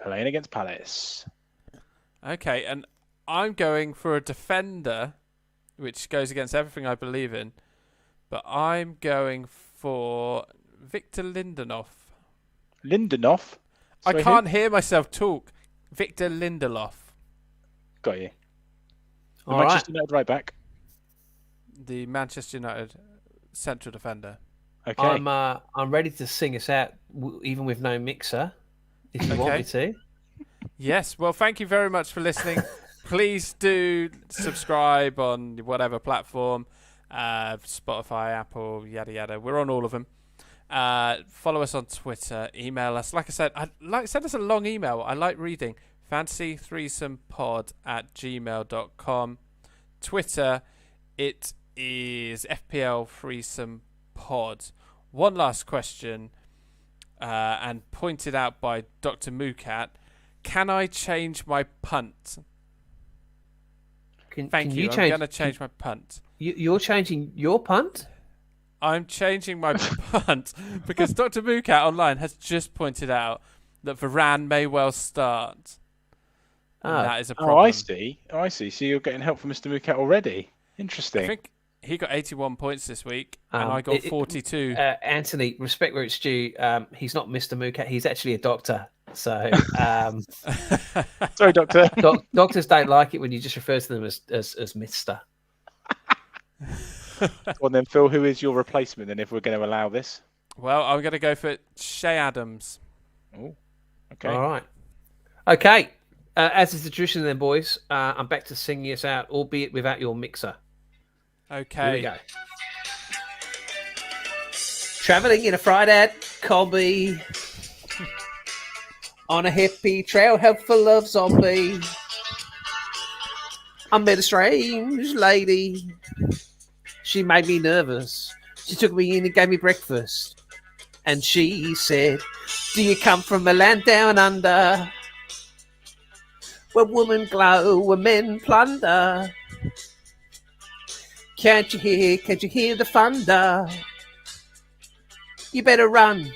playing against Palace. Okay, and I'm going for a defender, which goes against everything I believe in, but I'm going for Victor Lindelof. Lindelof? I can't hear myself talk. Victor Lindelof. Got you. All Manchester United right back. The Manchester United central defender. Okay. I'm ready to sing us out, even with no mixer, if you want me to. Yes. Well, thank you very much for listening. Please do subscribe on whatever platform, Spotify, Apple, yada yada. We're on all of them. Follow us on Twitter. Email us. Like I said, send us a long email. I like reading. fantasythreesomepod@gmail.com. Twitter, it is FPL Threesome Pod. One last question, and pointed out by Dr. Mookat. Can I change my punt? Thank you. I'm going to change my punt. You're changing your punt? I'm changing my punt because Dr. Mookat online has just pointed out that Varane may well start. That is a problem. Oh, I see. So you're getting help from Mr. Mookat already. Interesting. I think he got 81 points this week, and I got 42. Anthony, respect where it's due. He's not Mr. Mookat. He's actually a doctor. So, sorry, doctor. Doctors don't like it when you just refer to them as Mister. Well, then, Phil, who is your replacement then if we're going to allow this? Well, I'm going to go for Shay Adams. Oh, okay. All right. Okay. As is the tradition then, boys, I'm back to singing us out, albeit without your mixer. Okay. Here we go. Travelling in a Friday Colby on a hippie trailhead full of zombie. I met a strange lady. She made me nervous. She took me in and gave me breakfast. And she said, do you come from a land down under? Where women glow, where men plunder. Can't you hear the thunder? You better run,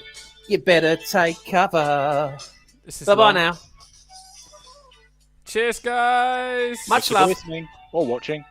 you better take cover. Bye-bye now. Cheers, guys. Much love. Listening or watching.